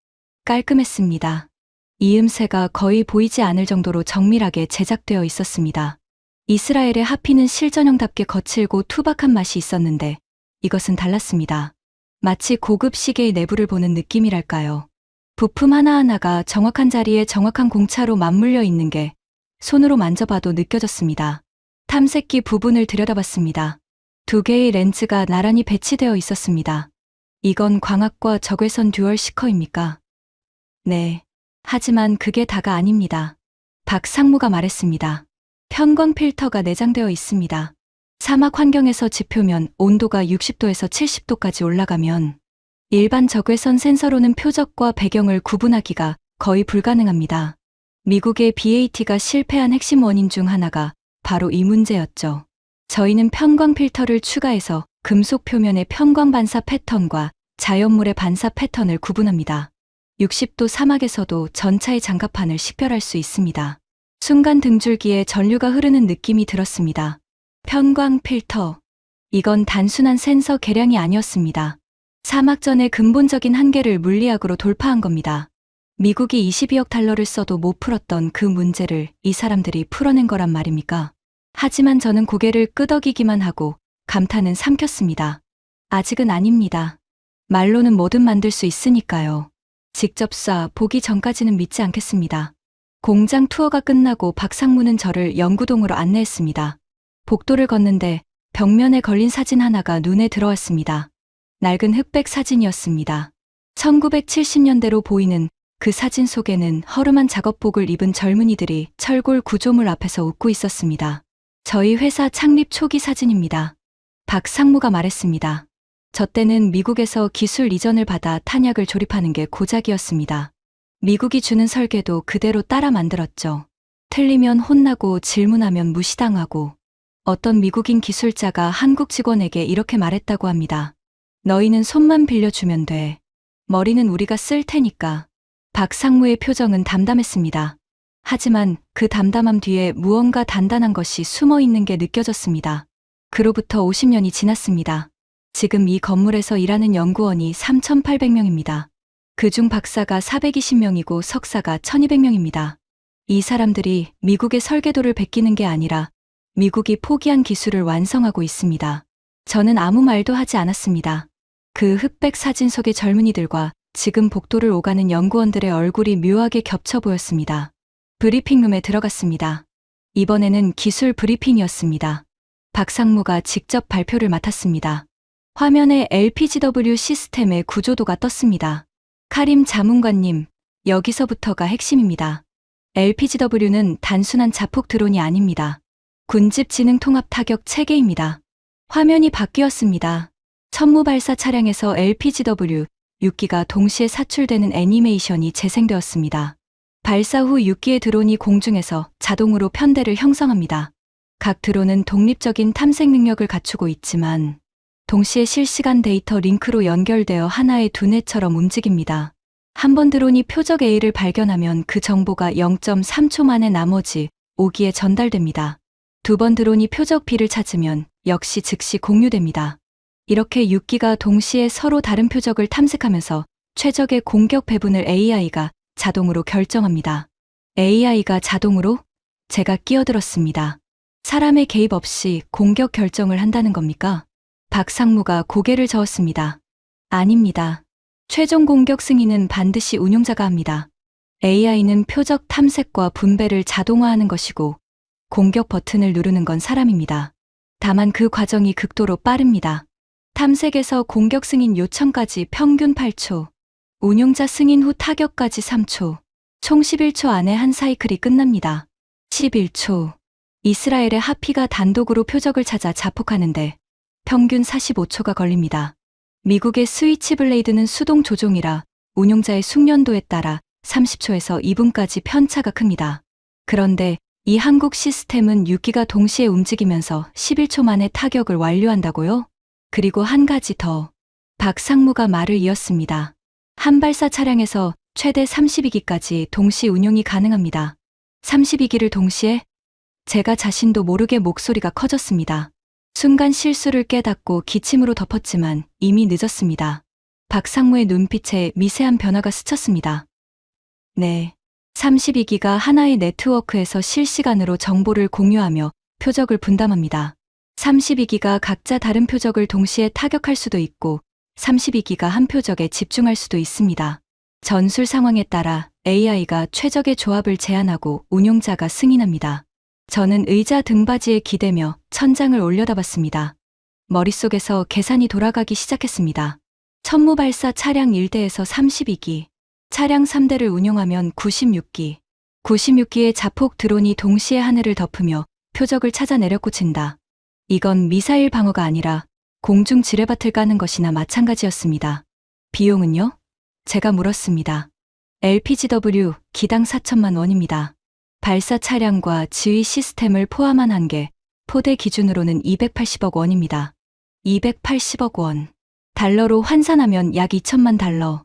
깔끔했습니다. 이음새가 거의 보이지 않을 정도로 정밀하게 제작되어 있었습니다. 이스라엘의 하피는 실전형답게 거칠고 투박한 맛이 있었는데 이것은 달랐습니다. 마치 고급 시계의 내부를 보는 느낌이랄까요. 부품 하나하나가 정확한 자리에 정확한 공차로 맞물려 있는 게 손으로 만져봐도 느껴졌습니다. 탐색기 부분을 들여다봤습니다. 2개의 렌즈가 나란히 배치되어 있었습니다. 이건 광학과 적외선 듀얼 시커입니까? 네. 하지만 그게 다가 아닙니다. 박상무가 말했습니다. 편광 필터가 내장되어 있습니다. 사막 환경에서 지표면 온도가 60도에서 70도까지 올라가면 일반 적외선 센서로는 표적과 배경을 구분하기가 거의 불가능합니다. 미국의 BAT가 실패한 핵심 원인 중 하나가 바로 이 문제였죠. 저희는 편광 필터를 추가해서 금속 표면의 편광 반사 패턴과 자연물의 반사 패턴을 구분합니다. 60도 사막에서도 전차의 장갑판을 식별할 수 있습니다. 순간 등줄기에 전류가 흐르는 느낌이 들었습니다. 편광 필터. 이건 단순한 센서 개량이 아니었습니다. 사막전의 근본적인 한계를 물리학으로 돌파한 겁니다. 미국이 22억 달러를 써도 못 풀었던 그 문제를 이 사람들이 풀어낸 거란 말입니까? 하지만 저는 고개를 끄덕이기만 하고 감탄은 삼켰습니다. 아직은 아닙니다. 말로는 뭐든 만들 수 있으니까요. 직접 쏴 보기 전까지는 믿지 않겠습니다. 공장 투어가 끝나고 박상무는 저를 연구동으로 안내했습니다. 복도를 걷는데 벽면에 걸린 사진 하나가 눈에 들어왔습니다. 낡은 흑백 사진이었습니다. 1970년대로 보이는 그 사진 속에는 허름한 작업복을 입은 젊은이들이 철골 구조물 앞에서 웃고 있었습니다. 저희 회사 창립 초기 사진입니다. 박상무가 말했습니다. 저 때는 미국에서 기술 이전을 받아 탄약을 조립하는 게 고작이었습니다. 미국이 주는 설계도 그대로 따라 만들었죠. 틀리면 혼나고 질문하면 무시당하고. 어떤 미국인 기술자가 한국 직원에게 이렇게 말했다고 합니다. 너희는 손만 빌려주면 돼. 머리는 우리가 쓸 테니까. 박상무의 표정은 담담했습니다. 하지만 그 담담함 뒤에 무언가 단단한 것이 숨어 있는 게 느껴졌습니다. 그로부터 50년이 지났습니다. 지금 이 건물에서 일하는 연구원이 3,800명입니다. 그중 박사가 420명이고 석사가 1,200명입니다. 이 사람들이 미국의 설계도를 베끼는 게 아니라 미국이 포기한 기술을 완성하고 있습니다. 저는 아무 말도 하지 않았습니다. 그 흑백 사진 속의 젊은이들과 지금 복도를 오가는 연구원들의 얼굴이 묘하게 겹쳐 보였습니다. 브리핑룸에 들어갔습니다. 이번에는 기술 브리핑이었습니다. 박상무가 직접 발표를 맡았습니다. 화면에 LPGW 시스템의 구조도가 떴습니다. 카림 자문관님, 여기서부터가 핵심입니다. LPGW는 단순한 자폭 드론이 아닙니다. 군집 지능 통합 타격 체계입니다. 화면이 바뀌었습니다. 천무 발사 차량에서 LPGW 6기가 동시에 사출되는 애니메이션이 재생되었습니다. 발사 후 6기의 드론이 공중에서 자동으로 편대를 형성합니다. 각 드론은 독립적인 탐색 능력을 갖추고 있지만 동시에 실시간 데이터 링크로 연결되어 하나의 두뇌처럼 움직입니다. 한 번 드론이 표적 A를 발견하면 그 정보가 0.3초 만에 나머지 5기에 전달됩니다. 두 번 드론이 표적 B를 찾으면 역시 즉시 공유됩니다. 이렇게 6기가 동시에 서로 다른 표적을 탐색하면서 최적의 공격 배분을 AI가 자동으로 결정합니다. AI가 자동으로? 제가 끼어들었습니다. 사람의 개입 없이 공격 결정을 한다는 겁니까? 박상무가 고개를 저었습니다. 아닙니다. 최종 공격 승인은 반드시 운용자가 합니다. AI는 표적 탐색과 분배를 자동화하는 것이고 공격 버튼을 누르는 건 사람입니다. 다만 그 과정이 극도로 빠릅니다. 탐색에서 공격 승인 요청까지 평균 8초, 운용자 승인 후 타격까지 3초, 총 11초 안에 한 사이클이 끝납니다. 11초. 이스라엘의 하피가 단독으로 표적을 찾아 자폭하는데 평균 45초가 걸립니다. 미국의 스위치블레이드는 수동 조종이라 운용자의 숙련도에 따라 30초에서 2분까지 편차가 큽니다. 그런데 이 한국 시스템은 6기가 동시에 움직이면서 11초 만에 타격을 완료한다고요? 그리고 한 가지 더. 박상무가 말을 이었습니다. 한 발사 차량에서 최대 32기까지 동시 운용이 가능합니다. 32기를 동시에? 제가 자신도 모르게 목소리가 커졌습니다. 순간 실수를 깨닫고 기침으로 덮었지만 이미 늦었습니다. 박상무의 눈빛에 미세한 변화가 스쳤습니다. 네. 32기가 하나의 네트워크에서 실시간으로 정보를 공유하며 표적을 분담합니다. 32기가 각자 다른 표적을 동시에 타격할 수도 있고 32기가 한 표적에 집중할 수도 있습니다. 전술 상황에 따라 AI가 최적의 조합을 제안하고 운용자가 승인합니다. 저는 의자 등받이에 기대며 천장을 올려다봤습니다. 머릿속에서 계산이 돌아가기 시작했습니다. 천무 발사 차량 1대에서 32기, 차량 3대를 운용하면 96기, 96기의 자폭 드론이 동시에 하늘을 덮으며 표적을 찾아 내려꽂힌다. 이건 미사일 방어가 아니라 공중 지뢰밭을 까는 것이나 마찬가지였습니다. 비용은요? 제가 물었습니다. LPGW 기당 4천만 원입니다. 발사 차량과 지휘 시스템을 포함한 한 개, 포대 기준으로는 280억 원입니다. 280억 원. 달러로 환산하면 약 2천만 달러.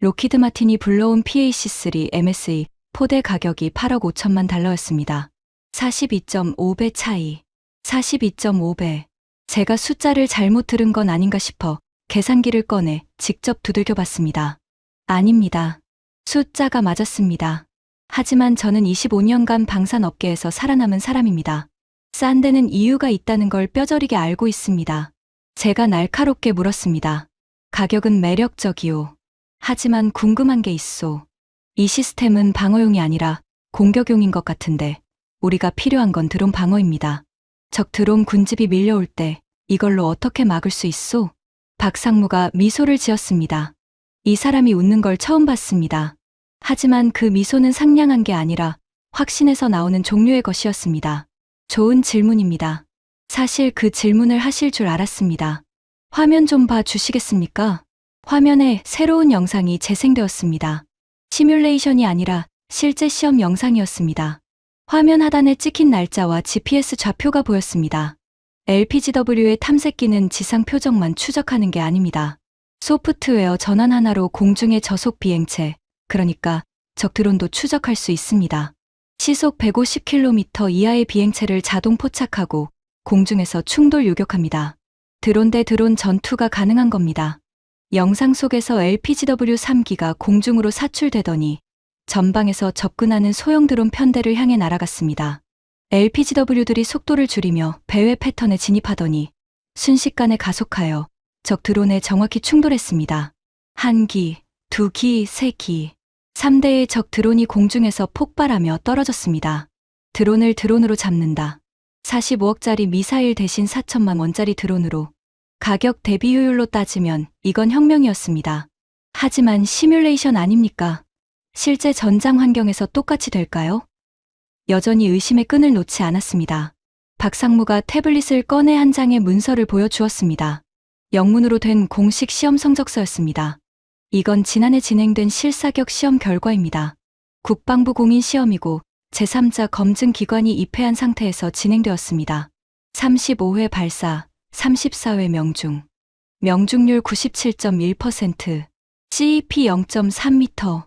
로키드 마틴이 불러온 PAC-3 MSE 포대 가격이 8억 5천만 달러였습니다. 42.5배 차이. 42.5배. 제가 숫자를 잘못 들은 건 아닌가 싶어 계산기를 꺼내 직접 두들겨 봤습니다. 아닙니다. 숫자가 맞았습니다. 하지만 저는 25년간 방산업계에서 살아남은 사람입니다. 싼 데는 이유가 있다는 걸 뼈저리게 알고 있습니다. 제가 날카롭게 물었습니다. 가격은 매력적이오. 하지만 궁금한 게 있소. 이 시스템은 방어용이 아니라 공격용인 것 같은데 우리가 필요한 건 드론 방어입니다. 적 드론 군집이 밀려올 때 이걸로 어떻게 막을 수 있소? 박상무가 미소를 지었습니다. 이 사람이 웃는 걸 처음 봤습니다. 하지만 그 미소는 상냥한 게 아니라 확신에서 나오는 종류의 것이었습니다. 좋은 질문입니다. 사실 그 질문을 하실 줄 알았습니다. 화면 좀 봐 주시겠습니까? 화면에 새로운 영상이 재생되었습니다. 시뮬레이션이 아니라 실제 시험 영상이었습니다. 화면 하단에 찍힌 날짜와 GPS 좌표가 보였습니다. LPGW의 탐색기는 지상 표적만 추적하는 게 아닙니다. 소프트웨어 전환 하나로 공중의 저속 비행체, 그러니까 적 드론도 추적할 수 있습니다. 시속 150km 이하의 비행체를 자동 포착하고 공중에서 충돌 요격합니다. 드론 대 드론 전투가 가능한 겁니다. 영상 속에서 LPGW 3기가 공중으로 사출되더니 전방에서 접근하는 소형 드론 편대를 향해 날아갔습니다. LPGW들이 속도를 줄이며 배회 패턴에 진입하더니 순식간에 가속하여 적 드론에 정확히 충돌했습니다. 1기, 2기, 3기, 3대의 적 드론이 공중에서 폭발하며 떨어졌습니다. 드론을 드론으로 잡는다. 45억짜리 미사일 대신 4천만 원짜리 드론으로 가격 대비 효율로 따지면 이건 혁명이었습니다. 하지만 시뮬레이션 아닙니까? 실제 전장 환경에서 똑같이 될까요? 여전히 의심의 끈을 놓지 않았습니다. 박상무가 태블릿을 꺼내 한 장의 문서를 보여주었습니다. 영문으로 된 공식 시험 성적서였습니다. 이건 지난해 진행된 실사격 시험 결과입니다. 국방부 공인 시험이고 제3자 검증 기관이 입회한 상태에서 진행되었습니다. 35회 발사, 34회 명중. 명중률 97.1%, CEP 0.3m,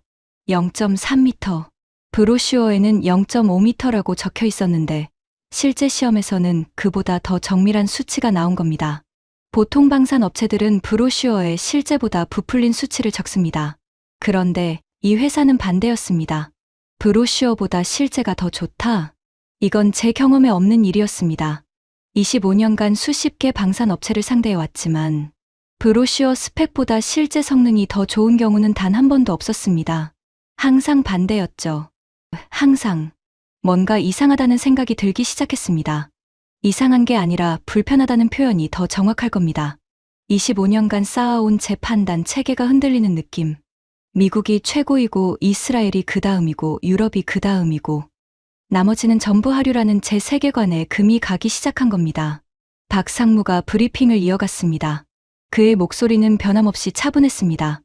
0.3m. 브로슈어에는 0.5m라고 적혀 있었는데 실제 시험에서는 그보다 더 정밀한 수치가 나온 겁니다. 보통 방산 업체들은 브로슈어에 실제보다 부풀린 수치를 적습니다. 그런데 이 회사는 반대였습니다. 브로슈어보다 실제가 더 좋다? 이건 제 경험에 없는 일이었습니다. 25년간 수십 개 방산 업체를 상대해 왔지만 브로슈어 스펙보다 실제 성능이 더 좋은 경우는 단 한 번도 없었습니다. 항상 반대였죠. 항상. 뭔가 이상하다는 생각이 들기 시작했습니다. 이상한 게 아니라 불편하다는 표현이 더 정확할 겁니다. 25년간 쌓아온 제 판단 체계가 흔들리는 느낌. 미국이 최고이고 이스라엘이 그 다음이고 유럽이 그 다음이고 나머지는 전부 하류라는 제 세계관에 금이 가기 시작한 겁니다. 박상무가 브리핑을 이어갔습니다. 그의 목소리는 변함없이 차분했습니다.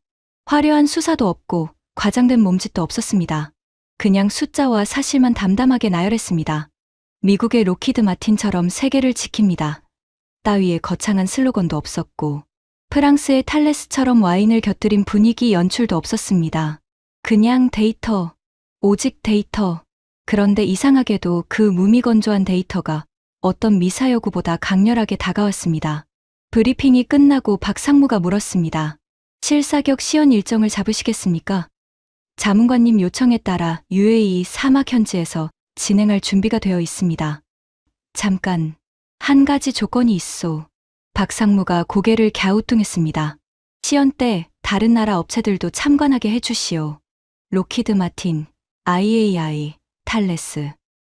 화려한 수사도 없고 과장된 몸짓도 없었습니다. 그냥 숫자와 사실만 담담하게 나열했습니다. 미국의 로키드 마틴처럼 세계를 지킵니다. 따위의 거창한 슬로건도 없었고 프랑스의 탈레스처럼 와인을 곁들인 분위기 연출도 없었습니다. 그냥 데이터, 오직 데이터. 그런데 이상하게도 그 무미건조한 데이터가 어떤 미사여구보다 강렬하게 다가왔습니다. 브리핑이 끝나고 박상무가 물었습니다. 실사격 시연 일정을 잡으시겠습니까? 자문관님 요청에 따라 UAE 사막 현지에서 진행할 준비가 되어 있습니다. 잠깐, 한 가지 조건이 있소. 박상무가 고개를 갸우뚱했습니다. 시연 때 다른 나라 업체들도 참관하게 해주시오. 로키드 마틴, IAI, 탈레스.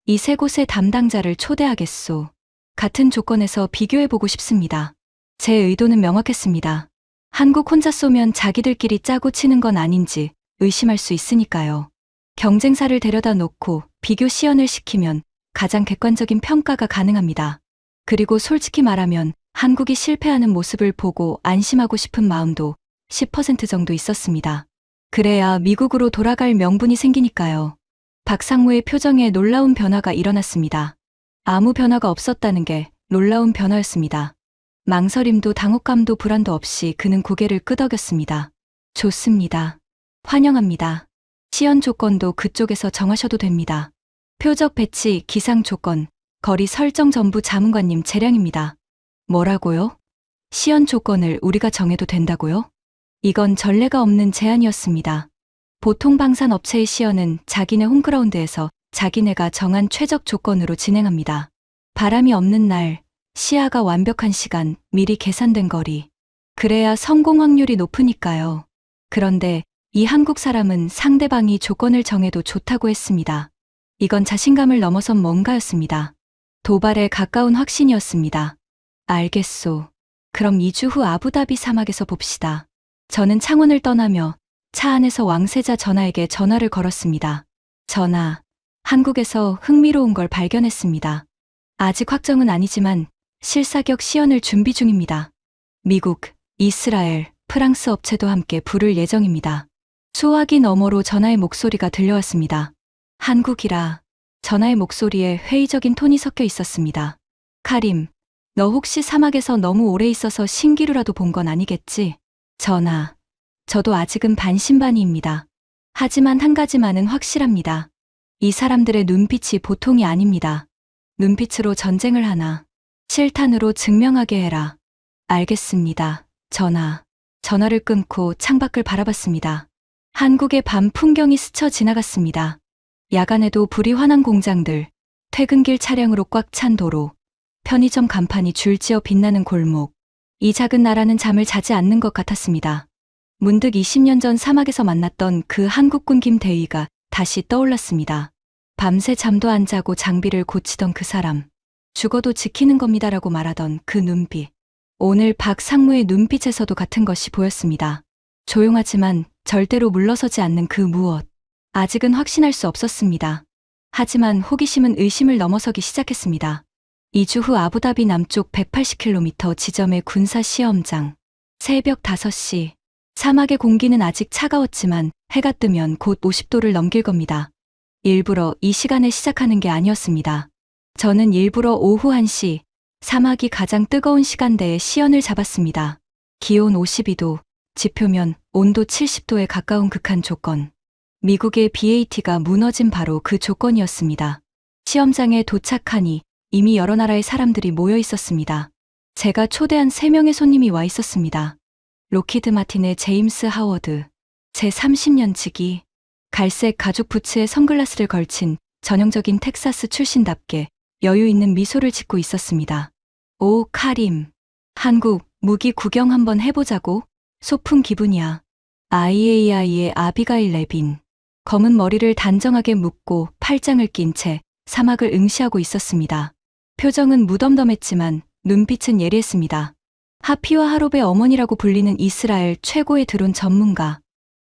이 세 곳의 담당자를 초대하겠소. 같은 조건에서 비교해보고 싶습니다. 제 의도는 명확했습니다. 한국 혼자 쏘면 자기들끼리 짜고 치는 건 아닌지 의심할 수 있으니까요. 경쟁사를 데려다 놓고 비교 시연을 시키면 가장 객관적인 평가가 가능합니다. 그리고 솔직히 말하면 한국이 실패하는 모습을 보고 안심하고 싶은 마음도 10% 정도 있었습니다. 그래야 미국으로 돌아갈 명분이 생기니까요. 박상무의 표정에 놀라운 변화가 일어났습니다. 아무 변화가 없었다는 게 놀라운 변화였습니다. 망설임도 당혹감도 불안도 없이 그는 고개를 끄덕였습니다. 좋습니다. 환영합니다. 시연 조건도 그쪽에서 정하셔도 됩니다. 표적 배치, 기상 조건, 거리 설정 전부 자문관님 재량입니다. 뭐라고요? 시연 조건을 우리가 정해도 된다고요? 이건 전례가 없는 제안이었습니다. 보통 방산 업체의 시연은 자기네 홈그라운드에서 자기네가 정한 최적 조건으로 진행합니다. 바람이 없는 날, 시야가 완벽한 시간, 미리 계산된 거리. 그래야 성공 확률이 높으니까요. 그런데 이 한국 사람은 상대방이 조건을 정해도 좋다고 했습니다. 이건 자신감을 넘어선 뭔가였습니다. 도발에 가까운 확신이었습니다. 알겠소. 그럼 2주 후 아부다비 사막에서 봅시다. 저는 창원을 떠나며 차 안에서 왕세자 전하에게 전화를 걸었습니다. 전하, 한국에서 흥미로운 걸 발견했습니다. 아직 확정은 아니지만 실사격 시연을 준비 중입니다. 미국, 이스라엘, 프랑스 업체도 함께 부를 예정입니다. 수화기 너머로 전하의 목소리가 들려왔습니다. 한국이라. 전하의 목소리에 회의적인 톤이 섞여 있었습니다. 카림, 너 혹시 사막에서 너무 오래 있어서 신기루라도 본 건 아니겠지? 전하, 저도 아직은 반신반의입니다. 하지만 한 가지만은 확실합니다. 이 사람들의 눈빛이 보통이 아닙니다. 눈빛으로 전쟁을 하나, 실탄으로 증명하게 해라. 알겠습니다, 전하. 전화를 끊고 창밖을 바라봤습니다. 한국의 밤 풍경이 스쳐 지나갔습니다. 야간에도 불이 환한 공장들, 퇴근길 차량으로 꽉 찬 도로, 편의점 간판이 줄지어 빛나는 골목. 이 작은 나라는 잠을 자지 않는 것 같았습니다. 문득 20년 전 사막에서 만났던 그 한국군 김대위가 다시 떠올랐습니다. 밤새 잠도 안 자고 장비를 고치던 그 사람. 죽어도 지키는 겁니다라고 말하던 그 눈빛. 오늘 박상무의 눈빛에서도 같은 것이 보였습니다. 조용하지만 절대로 물러서지 않는 그 무엇. 아직은 확신할 수 없었습니다. 하지만 호기심은 의심을 넘어서기 시작했습니다. 2주 후 아부다비 남쪽 180km 지점의 군사 시험장. 새벽 5시. 사막의 공기는 아직 차가웠지만 해가 뜨면 곧 50도를 넘길 겁니다. 일부러 이 시간에 시작하는 게 아니었습니다. 저는 일부러 오후 1시, 사막이 가장 뜨거운 시간대에 시연을 잡았습니다. 기온 52도, 지표면 온도 70도에 가까운 극한 조건. 미국의 BAT가 무너진 바로 그 조건이었습니다. 시험장에 도착하니 이미 여러 나라의 사람들이 모여 있었습니다. 제가 초대한 3명의 손님이 와 있었습니다. 로키드 마틴의 제임스 하워드, 제 30년 지기, 갈색 가죽 부츠에 선글라스를 걸친 전형적인 텍사스 출신답게 여유 있는 미소를 짓고 있었습니다. 오, 카림. 한국 무기 구경 한번 해보자고? 소풍 기분이야. IAI의 아비가일 레빈. 검은 머리를 단정하게 묶고 팔짱을 낀 채 사막을 응시하고 있었습니다. 표정은 무덤덤했지만 눈빛은 예리했습니다. 하피와 하롭의 어머니라고 불리는 이스라엘 최고의 드론 전문가.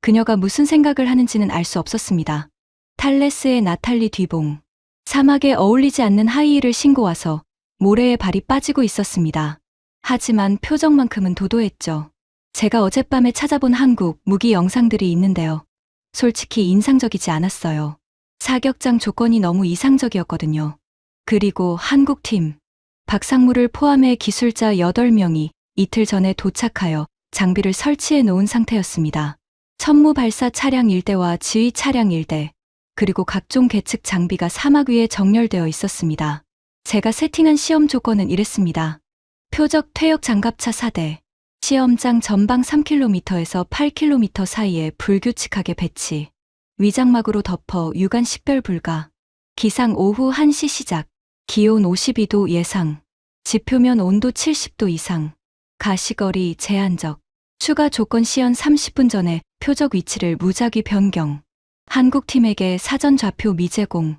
그녀가 무슨 생각을 하는지는 알 수 없었습니다. 탈레스의 나탈리 뒤봉. 사막에 어울리지 않는 하이힐을 신고 와서 모래에 발이 빠지고 있었습니다. 하지만 표정만큼은 도도했죠. 제가 어젯밤에 찾아본 한국 무기 영상들이 있는데요. 솔직히 인상적이지 않았어요. 사격장 조건이 너무 이상적이었거든요. 그리고 한국팀. 박상무를 포함해 기술자 8명이 이틀 전에 도착하여 장비를 설치해 놓은 상태였습니다. 천무 발사 차량 1대와 지휘 차량 1대, 그리고 각종 계측 장비가 사막 위에 정렬되어 있었습니다. 제가 세팅한 시험 조건은 이랬습니다. 표적 퇴역 장갑차 4대, 시험장 전방 3km에서 8km 사이에 불규칙하게 배치, 위장막으로 덮어 유관 식별 불가, 기상 오후 1시 시작, 기온 52도 예상, 지표면 온도 70도 이상, 가시거리 제한적, 추가 조건 시연 30분 전에 표적 위치를 무작위 변경, 한국팀에게 사전 좌표 미제공.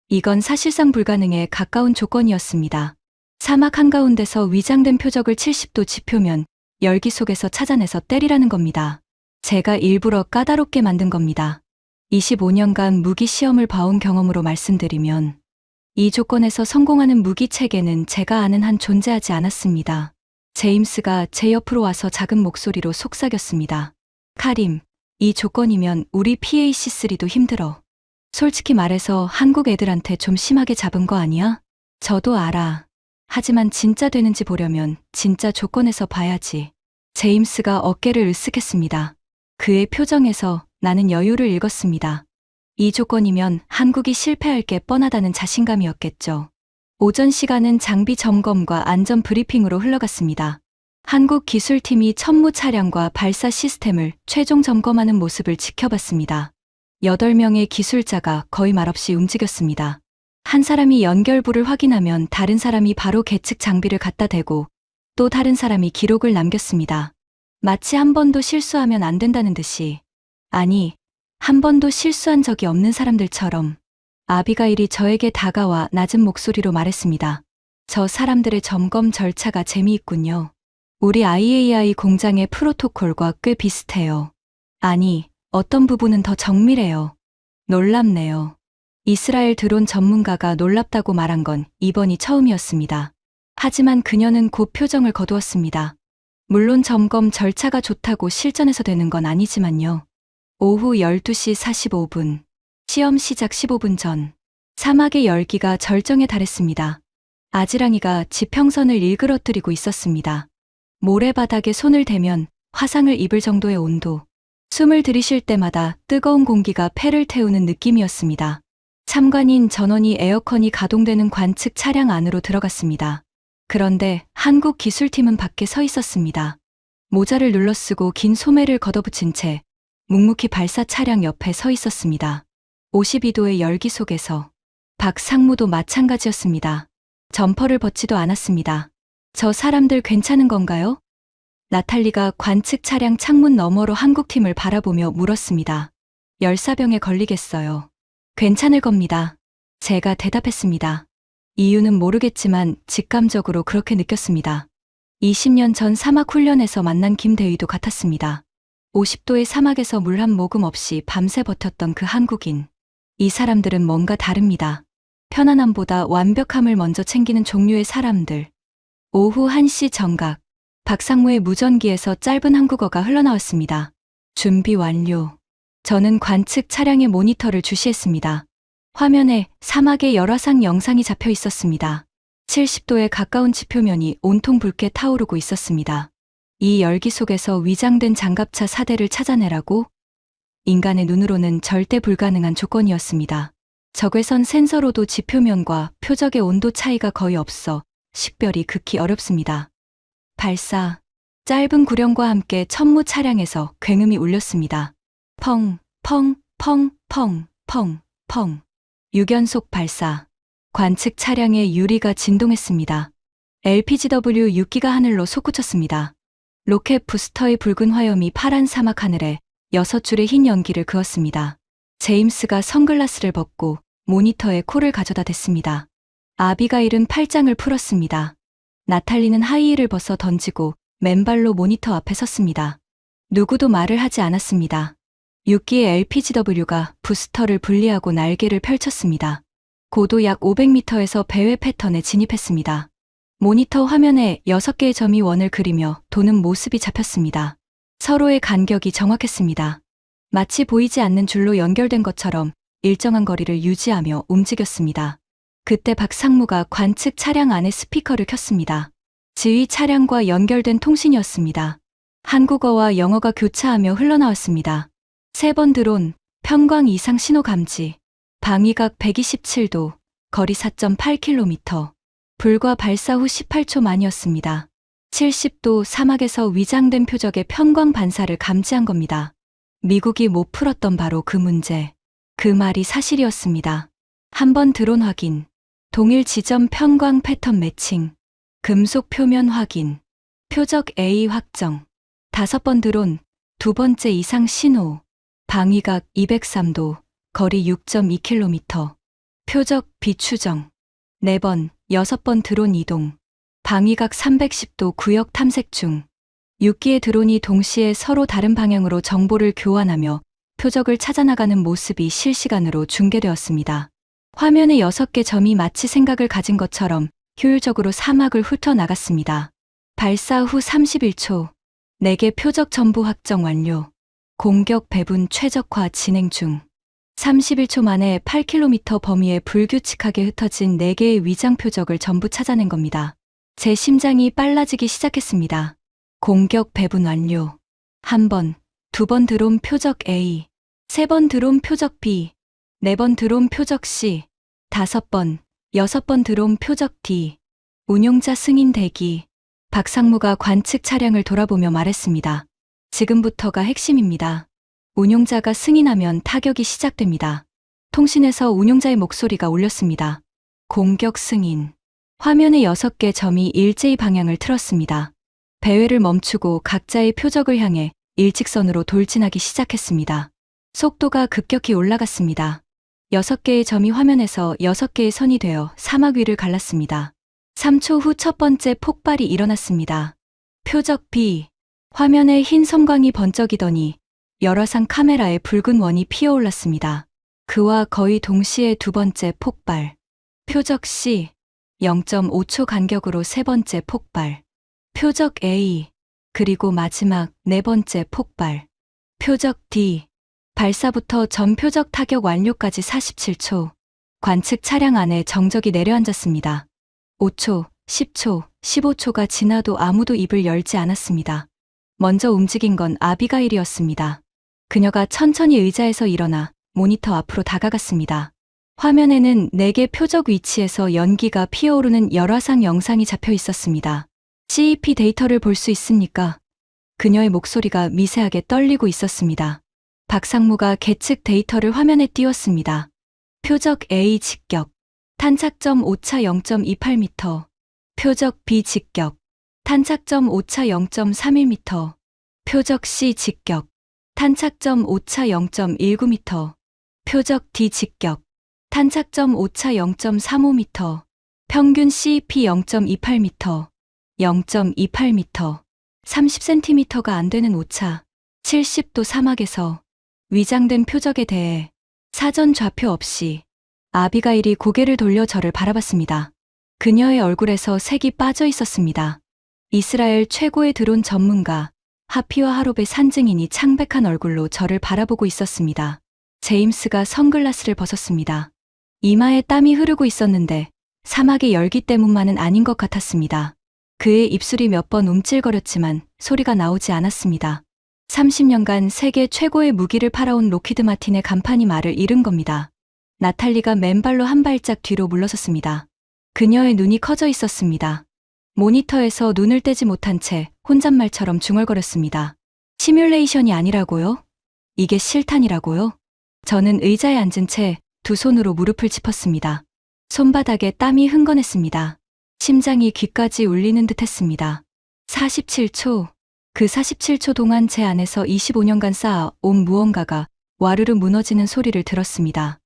이건 사실상 불가능에 가까운 조건이었습니다. 사막 한가운데서 위장된 표적을 70도 지표면 열기 속에서 찾아내서 때리라는 겁니다. 제가 일부러 까다롭게 만든 겁니다. 25년간 무기 시험을 봐온 경험으로 말씀드리면 이 조건에서 성공하는 무기 체계는 제가 아는 한 존재하지 않았습니다. 제임스가 제 옆으로 와서 작은 목소리로 속삭였습니다. 카림, 이 조건이면 우리 PAC3도 힘들어. 솔직히 말해서 한국 애들한테 좀 심하게 잡은 거 아니야? 저도 알아. 하지만 진짜 되는지 보려면 진짜 조건에서 봐야지. 제임스가 어깨를 으쓱했습니다. 그의 표정에서 나는 여유를 읽었습니다. 이 조건이면 한국이 실패할 게 뻔하다는 자신감이었겠죠. 오전 시간은 장비 점검과 안전 브리핑으로 흘러갔습니다. 한국 기술팀이 천무 차량과 발사 시스템을 최종 점검하는 모습을 지켜봤습니다. 8명의 기술자가 거의 말없이 움직였습니다. 한 사람이 연결부를 확인하면 다른 사람이 바로 계측 장비를 갖다 대고 또 다른 사람이 기록을 남겼습니다. 마치 한 번도 실수하면 안 된다는 듯이. 아니, 한 번도 실수한 적이 없는 사람들처럼. 아비가일이 저에게 다가와 낮은 목소리로 말했습니다. 저 사람들의 점검 절차가 재미있군요. 우리 IAI 공장의 프로토콜과 꽤 비슷해요. 아니, 어떤 부분은 더 정밀해요. 놀랍네요. 이스라엘 드론 전문가가 놀랍다고 말한 건 이번이 처음이었습니다. 하지만 그녀는 곧 표정을 거두었습니다. 물론 점검 절차가 좋다고 실전에서 되는 건 아니지만요. 오후 12시 45분. 시험 시작 15분 전. 사막의 열기가 절정에 달했습니다. 아지랑이가 지평선을 일그러뜨리고 있었습니다. 모래바닥에 손을 대면 화상을 입을 정도의 온도. 숨을 들이쉴 때마다 뜨거운 공기가 폐를 태우는 느낌이었습니다. 참관인 전원이 에어컨이 가동되는 관측 차량 안으로 들어갔습니다. 그런데 한국 기술팀은 밖에 서 있었습니다. 모자를 눌러쓰고 긴 소매를 걷어붙인 채 묵묵히 발사 차량 옆에 서 있었습니다. 52도의 열기 속에서 박상무도 마찬가지였습니다. 점퍼를 벗지도 않았습니다. 저 사람들 괜찮은 건가요? 나탈리가 관측 차량 창문 너머로 한국팀을 바라보며 물었습니다. 열사병에 걸리겠어요. 괜찮을 겁니다. 제가 대답했습니다. 이유는 모르겠지만 직감적으로 그렇게 느꼈습니다. 20년 전 사막 훈련에서 만난 김대휘도 같았습니다. 50도의 사막에서 물 한 모금 없이 밤새 버텼던 그 한국인. 이 사람들은 뭔가 다릅니다. 편안함보다 완벽함을 먼저 챙기는 종류의 사람들. 오후 1시 정각. 박상무의 무전기에서 짧은 한국어가 흘러나왔습니다. 준비 완료. 저는 관측 차량의 모니터를 주시했습니다. 화면에 사막의 열화상 영상이 잡혀 있었습니다. 70도에 가까운 지표면이 온통 붉게 타오르고 있었습니다. 이 열기 속에서 위장된 장갑차 4대를 찾아내라고? 인간의 눈으로는 절대 불가능한 조건이었습니다. 적외선 센서로도 지표면과 표적의 온도 차이가 거의 없어 식별이 극히 어렵습니다. 발사. 짧은 구령과 함께 천무 차량에서 굉음이 울렸습니다. 펑, 펑, 펑, 펑, 펑, 펑. 6연속 발사. 관측 차량의 유리가 진동했습니다. LPGW 6기가 하늘로 솟구쳤습니다. 로켓 부스터의 붉은 화염이 파란 사막 하늘에 6줄의 흰 연기를 그었습니다. 제임스가 선글라스를 벗고 모니터에 코를 가져다 댔습니다. 아비가일은 팔짱을 풀었습니다. 나탈리는 하이힐을 벗어 던지고 맨발로 모니터 앞에 섰습니다. 누구도 말을 하지 않았습니다. 6기의 LPGW가 부스터를 분리하고 날개를 펼쳤습니다. 고도 약 500m에서 배회 패턴에 진입했습니다. 모니터 화면에 6개의 점이 원을 그리며 도는 모습이 잡혔습니다. 서로의 간격이 정확했습니다. 마치 보이지 않는 줄로 연결된 것처럼 일정한 거리를 유지하며 움직였습니다. 그때 박상무가 관측 차량 안에 스피커를 켰습니다. 지휘 차량과 연결된 통신이었습니다. 한국어와 영어가 교차하며 흘러나왔습니다. 3번 드론, 편광 이상 신호 감지, 방위각 127도, 거리 4.8km, 불과 발사 후 18초 만이었습니다. 70도 사막에서 위장된 표적의 편광 반사를 감지한 겁니다. 미국이 못 풀었던 바로 그 문제. 그 말이 사실이었습니다. 한 번 드론 확인, 동일 지점 편광 패턴 매칭, 금속 표면 확인, 표적 A 확정, 5번 드론, 2번째 이상 신호, 방위각 203도, 거리 6.2km, 표적 B 추정, 4번, 6번 드론 이동, 방위각 310도 구역 탐색 중, 6기의 드론이 동시에 서로 다른 방향으로 정보를 교환하며 표적을 찾아나가는 모습이 실시간으로 중계되었습니다. 화면에 6개 점이 마치 생각을 가진 것처럼 효율적으로 사막을 훑어나갔습니다. 발사 후 31초, 4개 표적 전부 확정 완료. 공격 배분 최적화 진행 중. 31초 만에 8km 범위에 불규칙하게 흩어진 4개의 위장 표적을 전부 찾아낸 겁니다. 제 심장이 빨라지기 시작했습니다. 공격 배분 완료. 1번, 2번 드론 표적 A, 3번 드론 표적 B, 4번 드론 표적 C, 5번, 6번 드론 표적 D. 운용자 승인 대기. 박상무가 관측 차량을 돌아보며 말했습니다. 지금부터가 핵심입니다. 운용자가 승인하면 타격이 시작됩니다. 통신에서 운용자의 목소리가 울렸습니다. 공격 승인. 화면의 6개 점이 일제히 방향을 틀었습니다. 배회를 멈추고 각자의 표적을 향해 일직선으로 돌진하기 시작했습니다. 속도가 급격히 올라갔습니다. 6개의 점이 화면에서 6개의 선이 되어 사막 위를 갈랐습니다. 3초 후 첫 번째 폭발이 일어났습니다. 표적 B. 화면에 흰 섬광이 번쩍이더니 열화상 카메라에 붉은 원이 피어올랐습니다. 그와 거의 동시에 두 번째 폭발. 표적 C. 0.5초 간격으로 세 번째 폭발. 표적 A. 그리고 마지막 네 번째 폭발. 표적 D. 발사부터 전 표적 타격 완료까지 47초. 관측 차량 안에 정적이 내려앉았습니다. 5초, 10초, 15초가 지나도 아무도 입을 열지 않았습니다. 먼저 움직인 건 아비가일이었습니다. 그녀가 천천히 의자에서 일어나 모니터 앞으로 다가갔습니다. 화면에는 4개 표적 위치에서 연기가 피어오르는 열화상 영상이 잡혀 있었습니다. CEP 데이터를 볼 수 있습니까? 그녀의 목소리가 미세하게 떨리고 있었습니다. 박상무가 계측 데이터를 화면에 띄웠습니다. 표적 A 직격. 탄착점 오차 0.28m. 표적 B 직격. 탄착점 오차 0.31m. 표적 C 직격. 탄착점 오차 0.19m. 표적 D 직격. 탄착점 오차 0.35m. 평균 CEP 0.28m. 0.28m. 30cm가 안 되는 오차. 70도 사막에서 위장된 표적에 대해 사전 좌표 없이 아비가일이 고개를 돌려 저를 바라봤습니다. 그녀의 얼굴에서 색이 빠져 있었습니다. 이스라엘 최고의 드론 전문가 하피와 하롭의 산증인이 창백한 얼굴로 저를 바라보고 있었습니다. 제임스가 선글라스를 벗었습니다. 이마에 땀이 흐르고 있었는데 사막의 열기 때문만은 아닌 것 같았습니다. 그의 입술이 몇 번 움찔거렸지만 소리가 나오지 않았습니다. 30년간 세계 최고의 무기를 팔아온 로키드 마틴의 간판이 말을 잃은 겁니다. 나탈리가 맨발로 한 발짝 뒤로 물러섰습니다. 그녀의 눈이 커져 있었습니다. 모니터에서 눈을 떼지 못한 채 혼잣말처럼 중얼거렸습니다. 시뮬레이션이 아니라고요? 이게 실탄이라고요? 저는 의자에 앉은 채 두 손으로 무릎을 짚었습니다. 손바닥에 땀이 흥건했습니다. 심장이 귀까지 울리는 듯 했습니다. 47초. 그 47초 동안 제 안에서 25년간 쌓아온 무언가가 와르르 무너지는 소리를 들었습니다.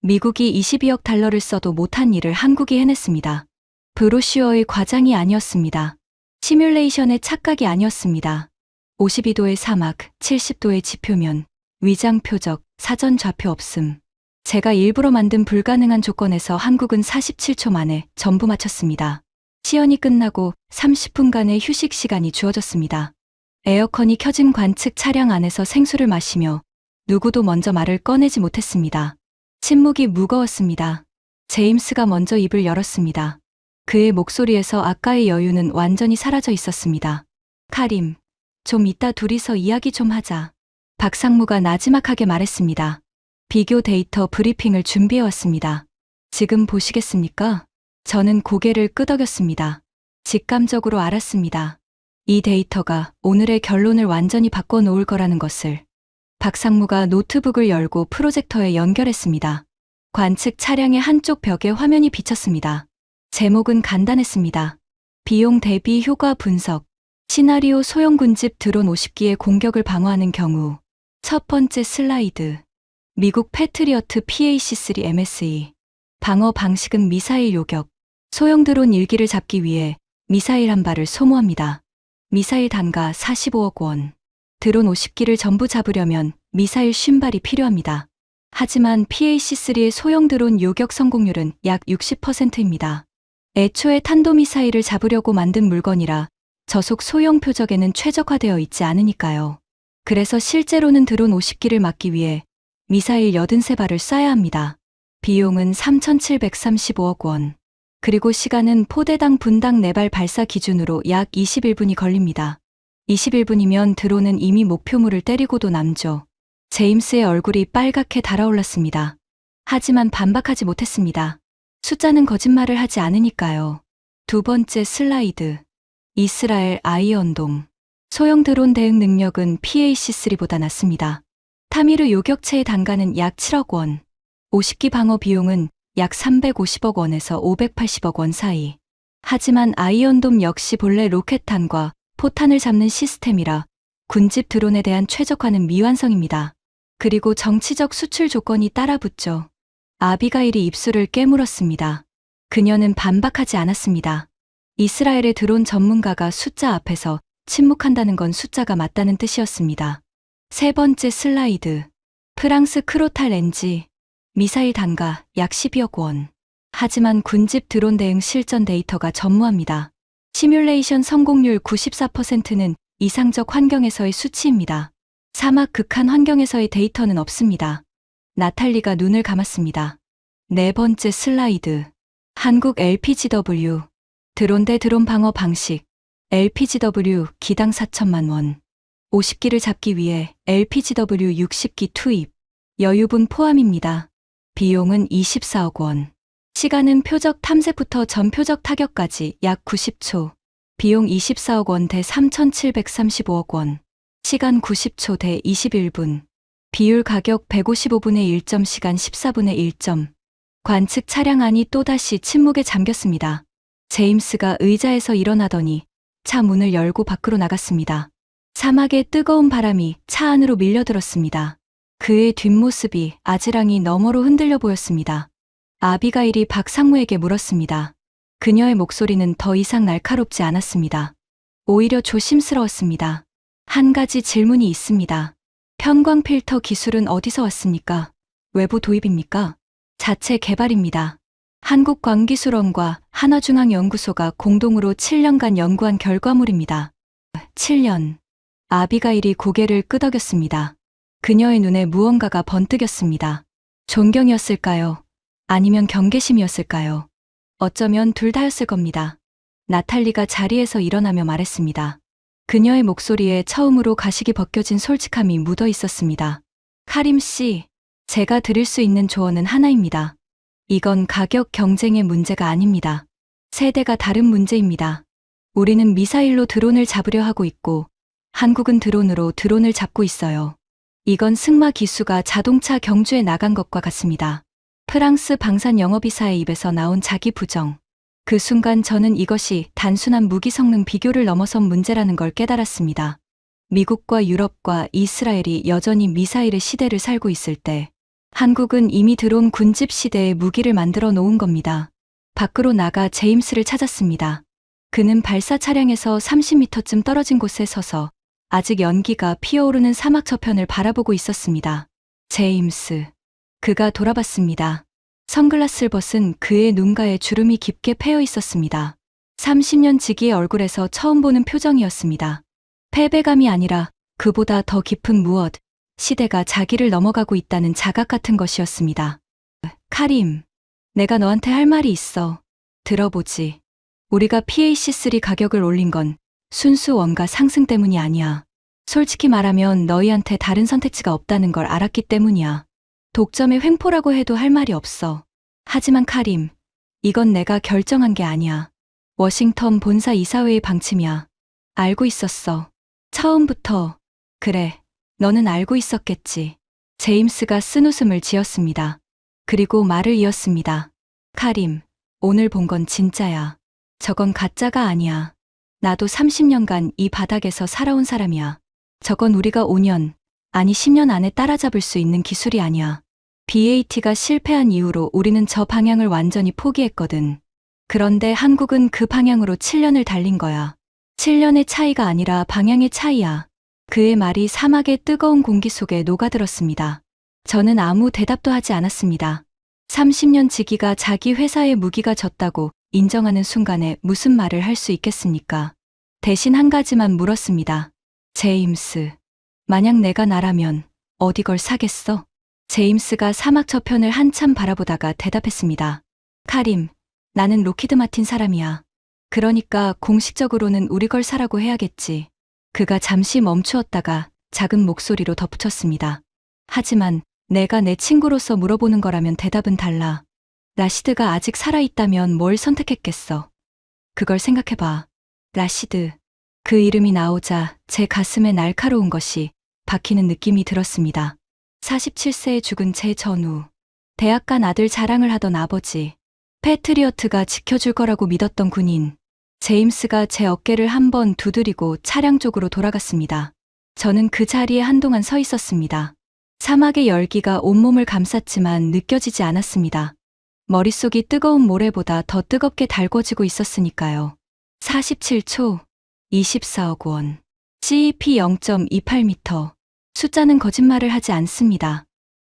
미국이 22억 달러를 써도 못한 일을 한국이 해냈습니다. 브로슈어의 과장이 아니었습니다. 시뮬레이션의 착각이 아니었습니다. 52도의 사막, 70도의 지표면, 위장 표적, 사전 좌표 없음. 제가 일부러 만든 불가능한 조건에서 한국은 47초 만에 전부 마쳤습니다. 시연이 끝나고 30분간의 휴식 시간이 주어졌습니다. 에어컨이 켜진 관측 차량 안에서 생수를 마시며 누구도 먼저 말을 꺼내지 못했습니다. 침묵이 무거웠습니다. 제임스가 먼저 입을 열었습니다. 그의 목소리에서 아까의 여유는 완전히 사라져 있었습니다. 카림, 좀 이따 둘이서 이야기 좀 하자. 박상무가 나지막하게 말했습니다. 비교 데이터 브리핑을 준비해왔습니다. 지금 보시겠습니까? 저는 고개를 끄덕였습니다. 직감적으로 알았습니다. 이 데이터가 오늘의 결론을 완전히 바꿔놓을 거라는 것을. 박상무가 노트북을 열고 프로젝터에 연결했습니다. 관측 차량의 한쪽 벽에 화면이 비쳤습니다. 제목은 간단했습니다. 비용 대비 효과 분석. 시나리오 소형 군집 드론 50기의 공격을 방어하는 경우. 첫 번째 슬라이드. 미국 패트리어트 PAC-3 MSE. 방어 방식은 미사일 요격. 소형 드론 1기를 잡기 위해 미사일 한 발을 소모합니다. 미사일 단가 45억 원. 드론 50기를 전부 잡으려면 미사일 50발이 필요합니다. 하지만 PAC-3의 소형 드론 요격 성공률은 약 60%입니다. 애초에 탄도미사일을 잡으려고 만든 물건이라 저속 소형 표적에는 최적화되어 있지 않으니까요. 그래서 실제로는 드론 50기를 막기 위해 미사일 83발을 쏴야 합니다. 비용은 3,735억 원. 그리고 시간은 포대당 분당 4발 발사 기준으로 약 21분이 걸립니다. 21분이면 드론은 이미 목표물을 때리고도 남죠. 제임스의 얼굴이 빨갛게 달아올랐습니다. 하지만 반박하지 못했습니다. 숫자는 거짓말을 하지 않으니까요. 두 번째 슬라이드. 이스라엘 아이언돔. 소형 드론 대응 능력은 PAC-3보다 낮습니다. 타미르 요격체의 단가는 약 7억 원. 50기 방어 비용은 약 350억 원에서 580억 원 사이. 하지만 아이언돔 역시 본래 로켓탄과 포탄을 잡는 시스템이라 군집 드론에 대한 최적화는 미완성입니다. 그리고 정치적 수출 조건이 따라붙죠. 아비가일이 입술을 깨물었습니다. 그녀는 반박하지 않았습니다. 이스라엘의 드론 전문가가 숫자 앞에서 침묵한다는 건 숫자가 맞다는 뜻이었습니다. 세 번째 슬라이드. 프랑스 크로탈 렌지. 미사일 단가 약 12억 원. 하지만 군집 드론 대응 실전 데이터가 전무합니다. 시뮬레이션 성공률 94%는 이상적 환경에서의 수치입니다. 사막 극한 환경에서의 데이터는 없습니다. 나탈리가 눈을 감았습니다. 네 번째 슬라이드. 한국 LPGW. 드론 대 드론 방어 방식. LPGW 기당 4천만 원. 50기를 잡기 위해 LPGW 60기 투입. 여유분 포함입니다. 비용은 24억 원. 시간은 표적 탐색부터 전표적 타격까지 약 90초. 비용 24억 원 대 3,735억 원. 시간 90초 대 21분. 비율 가격 155분의 1점 시간 14분의 1점. 관측 차량 안이 또다시 침묵에 잠겼습니다. 제임스가 의자에서 일어나더니 차 문을 열고 밖으로 나갔습니다. 사막의 뜨거운 바람이 차 안으로 밀려들었습니다. 그의 뒷모습이 아지랑이 너머로 흔들려 보였습니다. 아비가일이 박상무에게 물었습니다. 그녀의 목소리는 더 이상 날카롭지 않았습니다. 오히려 조심스러웠습니다. 한 가지 질문이 있습니다. 편광 필터 기술은 어디서 왔습니까? 외부 도입입니까? 자체 개발입니다. 한국광기술원과 한화중앙연구소가 공동으로 7년간 연구한 결과물입니다. 7년. 아비가일이 고개를 끄덕였습니다. 그녀의 눈에 무언가가 번뜩였습니다. 존경이었을까요? 아니면 경계심이었을까요? 어쩌면 둘 다였을 겁니다. 나탈리가 자리에서 일어나며 말했습니다. 그녀의 목소리에 처음으로 가식이 벗겨진 솔직함이 묻어 있었습니다. 카림 씨, 제가 드릴 수 있는 조언은 하나입니다. 이건 가격 경쟁의 문제가 아닙니다. 세대가 다른 문제입니다. 우리는 미사일로 드론을 잡으려 하고 있고, 한국은 드론으로 드론을 잡고 있어요. 이건 승마 기수가 자동차 경주에 나간 것과 같습니다. 프랑스 방산 영업이사의 입에서 나온 자기 부정. 그 순간 저는 이것이 단순한 무기 성능 비교를 넘어선 문제라는 걸 깨달았습니다. 미국과 유럽과 이스라엘이 여전히 미사일의 시대를 살고 있을 때, 한국은 이미 드론 군집 시대의 무기를 만들어 놓은 겁니다. 밖으로 나가 제임스를 찾았습니다. 그는 발사 차량에서 30m쯤 떨어진 곳에 서서 아직 연기가 피어오르는 사막 저편을 바라보고 있었습니다. 제임스. 그가 돌아봤습니다. 선글라스를 벗은 그의 눈가에 주름이 깊게 패여 있었습니다. 30년 지기의 얼굴에서 처음 보는 표정이었습니다. 패배감이 아니라 그보다 더 깊은 무엇, 시대가 자기를 넘어가고 있다는 자각 같은 것이었습니다. 카림, 내가 너한테 할 말이 있어. 들어보지. 우리가 PAC-3 가격을 올린 건 순수 원가 상승 때문이 아니야. 솔직히 말하면 너희한테 다른 선택지가 없다는 걸 알았기 때문이야. 독점의 횡포라고 해도 할 말이 없어. 하지만 카림, 이건 내가 결정한 게 아니야. 워싱턴 본사 이사회의 방침이야. 알고 있었어. 처음부터. 그래, 너는 알고 있었겠지. 제임스가 쓴웃음을 지었습니다. 그리고 말을 이었습니다. 카림, 오늘 본 건 진짜야. 저건 가짜가 아니야. 나도 30년간 이 바닥에서 살아온 사람이야. 저건 우리가 5년, 아니 10년 안에 따라잡을 수 있는 기술이 아니야. BAT가 실패한 이후로 우리는 저 방향을 완전히 포기했거든. 그런데 한국은 그 방향으로 7년을 달린 거야. 7년의 차이가 아니라 방향의 차이야. 그의 말이 사막의 뜨거운 공기 속에 녹아들었습니다. 저는 아무 대답도 하지 않았습니다. 30년 지기가 자기 회사의 무기가 졌다고 인정하는 순간에 무슨 말을 할 수 있겠습니까? 대신 한 가지만 물었습니다. 제임스, 만약 내가 나라면 어디 걸 사겠어? 제임스가 사막 저편을 한참 바라보다가 대답했습니다. 카림, 나는 로키드 마틴 사람이야. 그러니까 공식적으로는 우리 걸 사라고 해야겠지. 그가 잠시 멈추었다가 작은 목소리로 덧붙였습니다. 하지만 내가 내 친구로서 물어보는 거라면 대답은 달라. 라시드가 아직 살아있다면 뭘 선택했겠어? 그걸 생각해봐. 라시드. 그 이름이 나오자 제 가슴에 날카로운 것이 박히는 느낌이 들었습니다. 47세에 죽은 제 전우. 대학 간 아들 자랑을 하던 아버지. 패트리어트가 지켜줄 거라고 믿었던 군인. 제임스가 제 어깨를 한번 두드리고 차량 쪽으로 돌아갔습니다. 저는 그 자리에 한동안 서 있었습니다. 사막의 열기가 온몸을 감쌌지만 느껴지지 않았습니다. 머릿속이 뜨거운 모래보다 더 뜨겁게 달궈지고 있었으니까요. 47초, 24억 원. CEP 0.28m. 숫자는 거짓말을 하지 않습니다.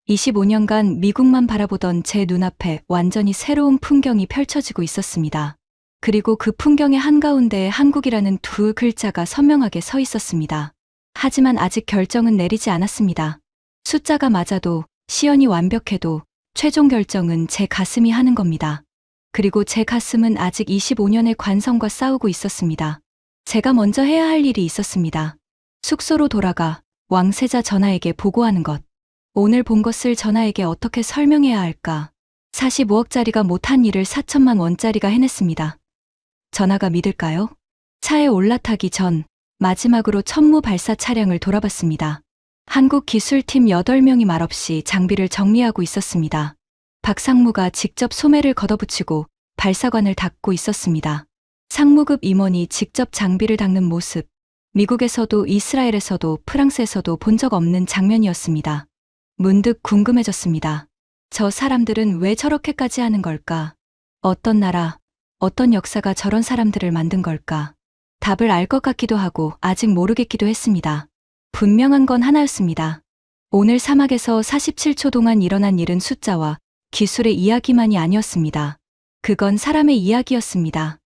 25년간 미국만 바라보던 제 눈앞에 완전히 새로운 풍경이 펼쳐지고 있었습니다. 그리고 그 풍경의 한가운데에 한국이라는 두 글자가 선명하게 서 있었습니다. 하지만 아직 결정은 내리지 않았습니다. 숫자가 맞아도, 시연이 완벽해도 최종 결정은 제 가슴이 하는 겁니다. 그리고 제 가슴은 아직 25년의 관성과 싸우고 있었습니다. 제가 먼저 해야 할 일이 있었습니다. 숙소로 돌아가 왕세자 전하에게 보고하는 것. 오늘 본 것을 전하에게 어떻게 설명해야 할까? 45억짜리가 못한 일을 4천만 원짜리가 해냈습니다. 전하가 믿을까요? 차에 올라타기 전 마지막으로 천무 발사 차량을 돌아봤습니다. 한국 기술팀 8명이 말없이 장비를 정리하고 있었습니다. 박상무가 직접 소매를 걷어붙이고 발사관을 닫고 있었습니다. 상무급 임원이 직접 장비를 닦는 모습. 미국에서도 이스라엘에서도 프랑스에서도 본 적 없는 장면이었습니다. 문득 궁금해졌습니다. 저 사람들은 왜 저렇게까지 하는 걸까? 어떤 나라, 어떤 역사가 저런 사람들을 만든 걸까? 답을 알 것 같기도 하고 아직 모르겠기도 했습니다. 분명한 건 하나였습니다. 오늘 사막에서 47초 동안 일어난 일은 숫자와 기술의 이야기만이 아니었습니다. 그건 사람의 이야기였습니다.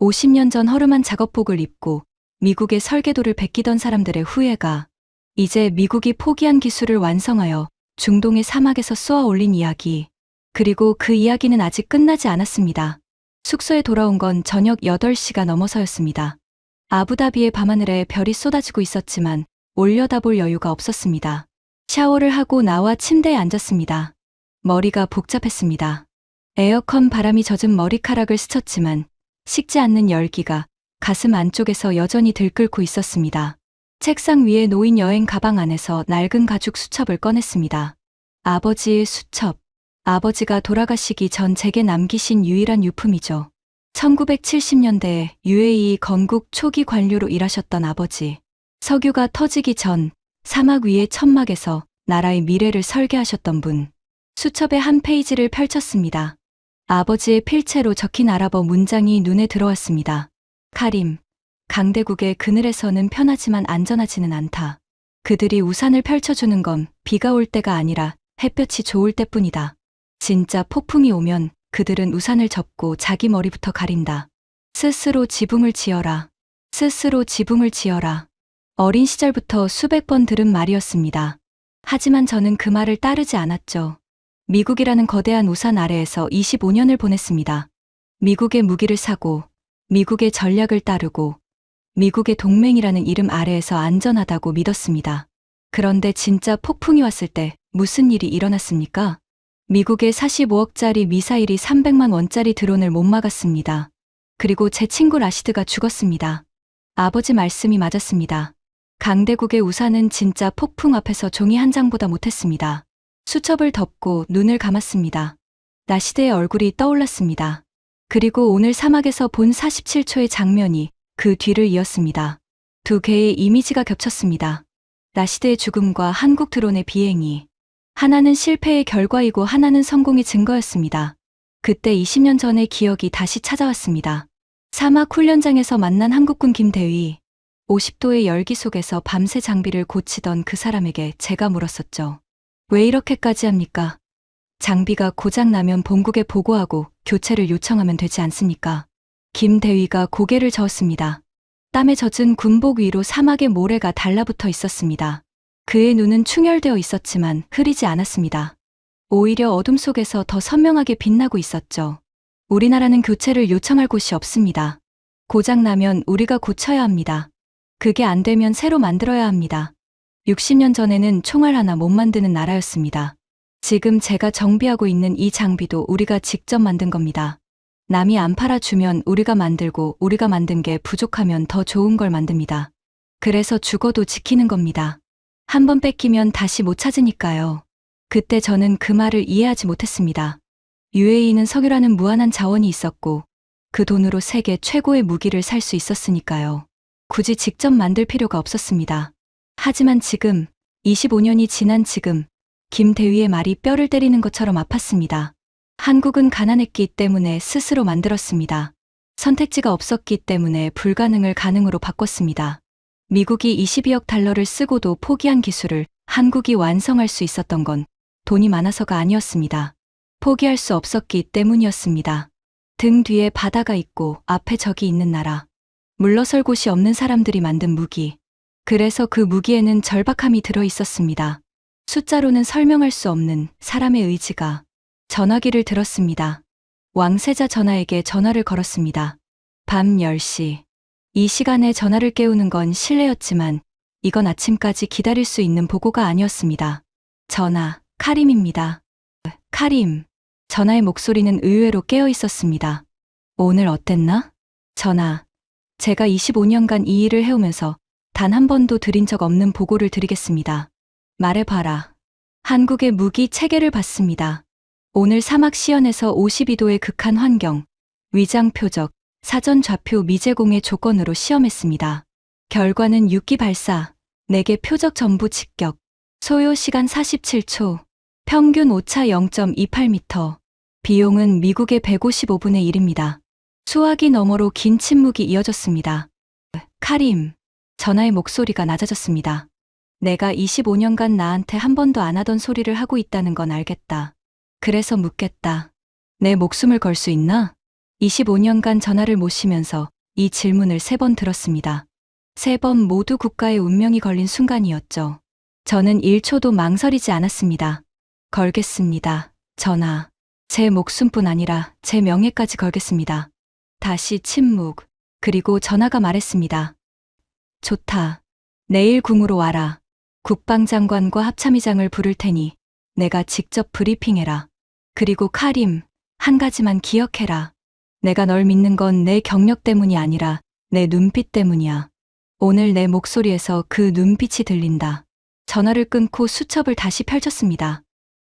50년 전 허름한 작업복을 입고 미국의 설계도를 베끼던 사람들의 후예가 이제 미국이 포기한 기술을 완성하여 중동의 사막에서 쏘아 올린 이야기. 그리고 그 이야기는 아직 끝나지 않았습니다. 숙소에 돌아온 건 저녁 8시가 넘어서였습니다. 아부다비의 밤하늘에 별이 쏟아지고 있었지만 올려다볼 여유가 없었습니다. 샤워를 하고 나와 침대에 앉았습니다. 머리가 복잡했습니다. 에어컨 바람이 젖은 머리카락을 스쳤지만 식지 않는 열기가 가슴 안쪽에서 여전히 들끓고 있었습니다. 책상 위에 놓인 여행 가방 안에서 낡은 가죽 수첩을 꺼냈습니다. 아버지의 수첩. 아버지가 돌아가시기 전 제게 남기신 유일한 유품이죠. 1970년대에 UAE 건국 초기 관료로 일하셨던 아버지. 석유가 터지기 전 사막 위의 천막에서 나라의 미래를 설계하셨던 분. 수첩의 한 페이지를 펼쳤습니다. 아버지의 필체로 적힌 아랍어 문장이 눈에 들어왔습니다. 카림, 강대국의 그늘에서는 편하지만 안전하지는 않다. 그들이 우산을 펼쳐주는 건 비가 올 때가 아니라 햇볕이 좋을 때뿐이다. 진짜 폭풍이 오면 그들은 우산을 접고 자기 머리부터 가린다. 스스로 지붕을 지어라. 스스로 지붕을 지어라. 어린 시절부터 수백 번 들은 말이었습니다. 하지만 저는 그 말을 따르지 않았죠. 미국이라는 거대한 우산 아래에서 25년을 보냈습니다. 미국의 무기를 사고, 미국의 전략을 따르고, 미국의 동맹이라는 이름 아래에서 안전하다고 믿었습니다. 그런데 진짜 폭풍이 왔을 때 무슨 일이 일어났습니까? 미국의 45억짜리 미사일이 300만 원짜리 드론을 못 막았습니다. 그리고 제 친구 라시드가 죽었습니다. 아버지 말씀이 맞았습니다. 강대국의 우산은 진짜 폭풍 앞에서 종이 한 장보다 못했습니다. 수첩을 덮고 눈을 감았습니다. 라시드의 얼굴이 떠올랐습니다. 그리고 오늘 사막에서 본 47초의 장면이 그 뒤를 이었습니다. 두 개의 이미지가 겹쳤습니다. 라시드의 죽음과 한국 드론의 비행이. 하나는 실패의 결과이고 하나는 성공의 증거였습니다. 그때 20년 전의 기억이 다시 찾아왔습니다. 사막 훈련장에서 만난 한국군 김대위. 50도의 열기 속에서 밤새 장비를 고치던 그 사람에게 제가 물었었죠. 왜 이렇게까지 합니까? 장비가 고장나면 본국에 보고하고 교체를 요청하면 되지 않습니까? 김대위가 고개를 저었습니다. 땀에 젖은 군복 위로 사막의 모래가 달라붙어 있었습니다. 그의 눈은 충혈되어 있었지만 흐리지 않았습니다. 오히려 어둠 속에서 더 선명하게 빛나고 있었죠. 우리나라는 교체를 요청할 곳이 없습니다. 고장나면 우리가 고쳐야 합니다. 그게 안 되면 새로 만들어야 합니다. 60년 전에는 총알 하나 못 만드는 나라였습니다. 지금 제가 정비하고 있는 이 장비도 우리가 직접 만든 겁니다. 남이 안 팔아주면 우리가 만들고 우리가 만든 게 부족하면 더 좋은 걸 만듭니다. 그래서 죽어도 지키는 겁니다. 한번 뺏기면 다시 못 찾으니까요. 그때 저는 그 말을 이해하지 못했습니다. UAE는 석유라는 무한한 자원이 있었고 그 돈으로 세계 최고의 무기를 살 수 있었으니까요. 굳이 직접 만들 필요가 없었습니다. 하지만 지금 25년이 지난 지금 김 대위의 말이 뼈를 때리는 것처럼 아팠습니다. 한국은 가난했기 때문에 스스로 만들었습니다. 선택지가 없었기 때문에 불가능을 가능으로 바꿨습니다. 미국이 22억 달러를 쓰고도 포기한 기술을 한국이 완성할 수 있었던 건 돈이 많아서가 아니었습니다. 포기할 수 없었기 때문이었습니다. 등 뒤에 바다가 있고 앞에 적이 있는 나라. 물러설 곳이 없는 사람들이 만든 무기. 그래서 그 무기에는 절박함이 들어 있었습니다. 숫자로는 설명할 수 없는 사람의 의지가. 전화기를 들었습니다. 왕세자 전하에게 전화를 걸었습니다. 밤 10시. 이 시간에 전화를 깨우는 건 실례였지만 이건 아침까지 기다릴 수 있는 보고가 아니었습니다. 전하, 카림입니다. 카림. 전하의 목소리는 의외로 깨어 있었습니다. 오늘 어땠나? 전하, 제가 25년간 이 일을 해오면서 단 한 번도 드린 적 없는 보고를 드리겠습니다. 말해봐라. 한국의 무기 체계를 봤습니다. 오늘 사막 시연에서 52도의 극한 환경, 위장 표적, 사전 좌표 미제공의 조건으로 시험했습니다. 결과는 6기 발사, 4개 표적 전부 직격, 소요 시간 47초, 평균 오차 0.28m, 비용은 미국의 155분의 1입니다. 수화기 너머로 긴 침묵이 이어졌습니다. 카림, 전하의 목소리가 낮아졌습니다. 내가 25년간 나한테 한 번도 안 하던 소리를 하고 있다는 건 알겠다. 그래서 묻겠다. 내 목숨을 걸 수 있나? 25년간 전하를 모시면서 이 질문을 3번 들었습니다. 3번 모두 국가의 운명이 걸린 순간이었죠. 저는 1초도 망설이지 않았습니다. 걸겠습니다. 전하. 제 목숨뿐 아니라 제 명예까지 걸겠습니다. 다시 침묵. 그리고 전하가 말했습니다. 좋다. 내일 궁으로 와라. 국방장관과 합참의장을 부를 테니 내가 직접 브리핑해라. 그리고 카림, 한 가지만 기억해라. 내가 널 믿는 건 내 경력 때문이 아니라 내 눈빛 때문이야. 오늘 내 목소리에서 그 눈빛이 들린다. 전화를 끊고 수첩을 다시 펼쳤습니다.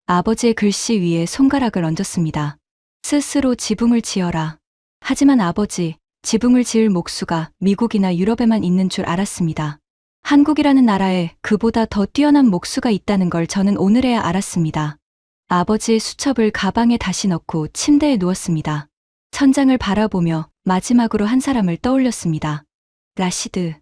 아버지의 글씨 위에 손가락을 얹었습니다. 스스로 지붕을 지어라. 하지만 아버지, 지붕을 지을 목수가 미국이나 유럽에만 있는 줄 알았습니다. 한국이라는 나라에 그보다 더 뛰어난 목수가 있다는 걸 저는 오늘에야 알았습니다. 아버지의 수첩을 가방에 다시 넣고 침대에 누웠습니다. 천장을 바라보며 마지막으로 한 사람을 떠올렸습니다. 라시드.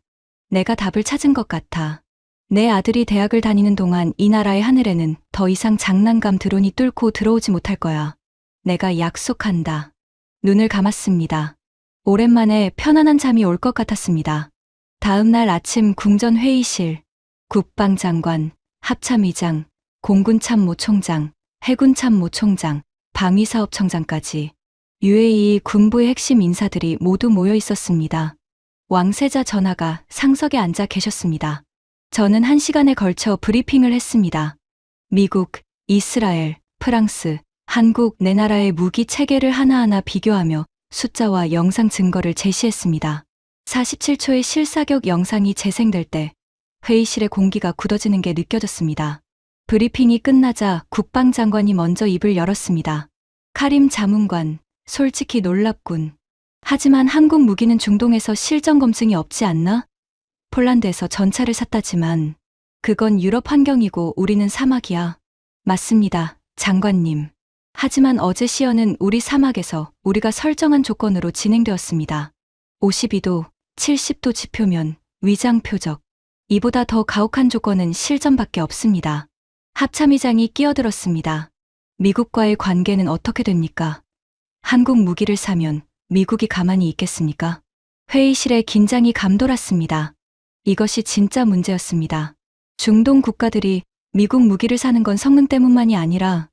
내가 답을 찾은 것 같아. 내 아들이 대학을 다니는 동안 이 나라의 하늘에는 더 이상 장난감 드론이 뚫고 들어오지 못할 거야. 내가 약속한다. 눈을 감았습니다. 오랜만에 편안한 잠이 올 것 같았습니다. 다음 날 아침 궁전 회의실, 국방장관, 합참의장, 공군참모총장, 해군참모총장, 방위사업청장까지 UAE 군부의 핵심 인사들이 모두 모여 있었습니다. 왕세자 전하가 상석에 앉아 계셨습니다. 저는 1시간에 걸쳐 브리핑을 했습니다. 미국, 이스라엘, 프랑스, 한국 네 나라의 무기 체계를 하나하나 비교하며 숫자와 영상 증거를 제시했습니다. 47초의 실사격 영상이 재생될 때 회의실의 공기가 굳어지는 게 느껴졌습니다. 브리핑이 끝나자 국방장관이 먼저 입을 열었습니다. 카림 자문관, 솔직히 놀랍군. 하지만 한국 무기는 중동에서 실전 검증이 없지 않나? 폴란드에서 전차를 샀다지만 그건 유럽 환경이고 우리는 사막이야. 맞습니다, 장관님. 하지만 어제 시연은 우리 사막에서 우리가 설정한 조건으로 진행되었습니다. 52도, 70도 지표면, 위장 표적. 이보다 더 가혹한 조건은 실전밖에 없습니다. 합참의장이 끼어들었습니다. 미국과의 관계는 어떻게 됩니까? 한국 무기를 사면 미국이 가만히 있겠습니까? 회의실에 긴장이 감돌았습니다. 이것이 진짜 문제였습니다. 중동 국가들이 미국 무기를 사는 건 성능 때문만이 아니라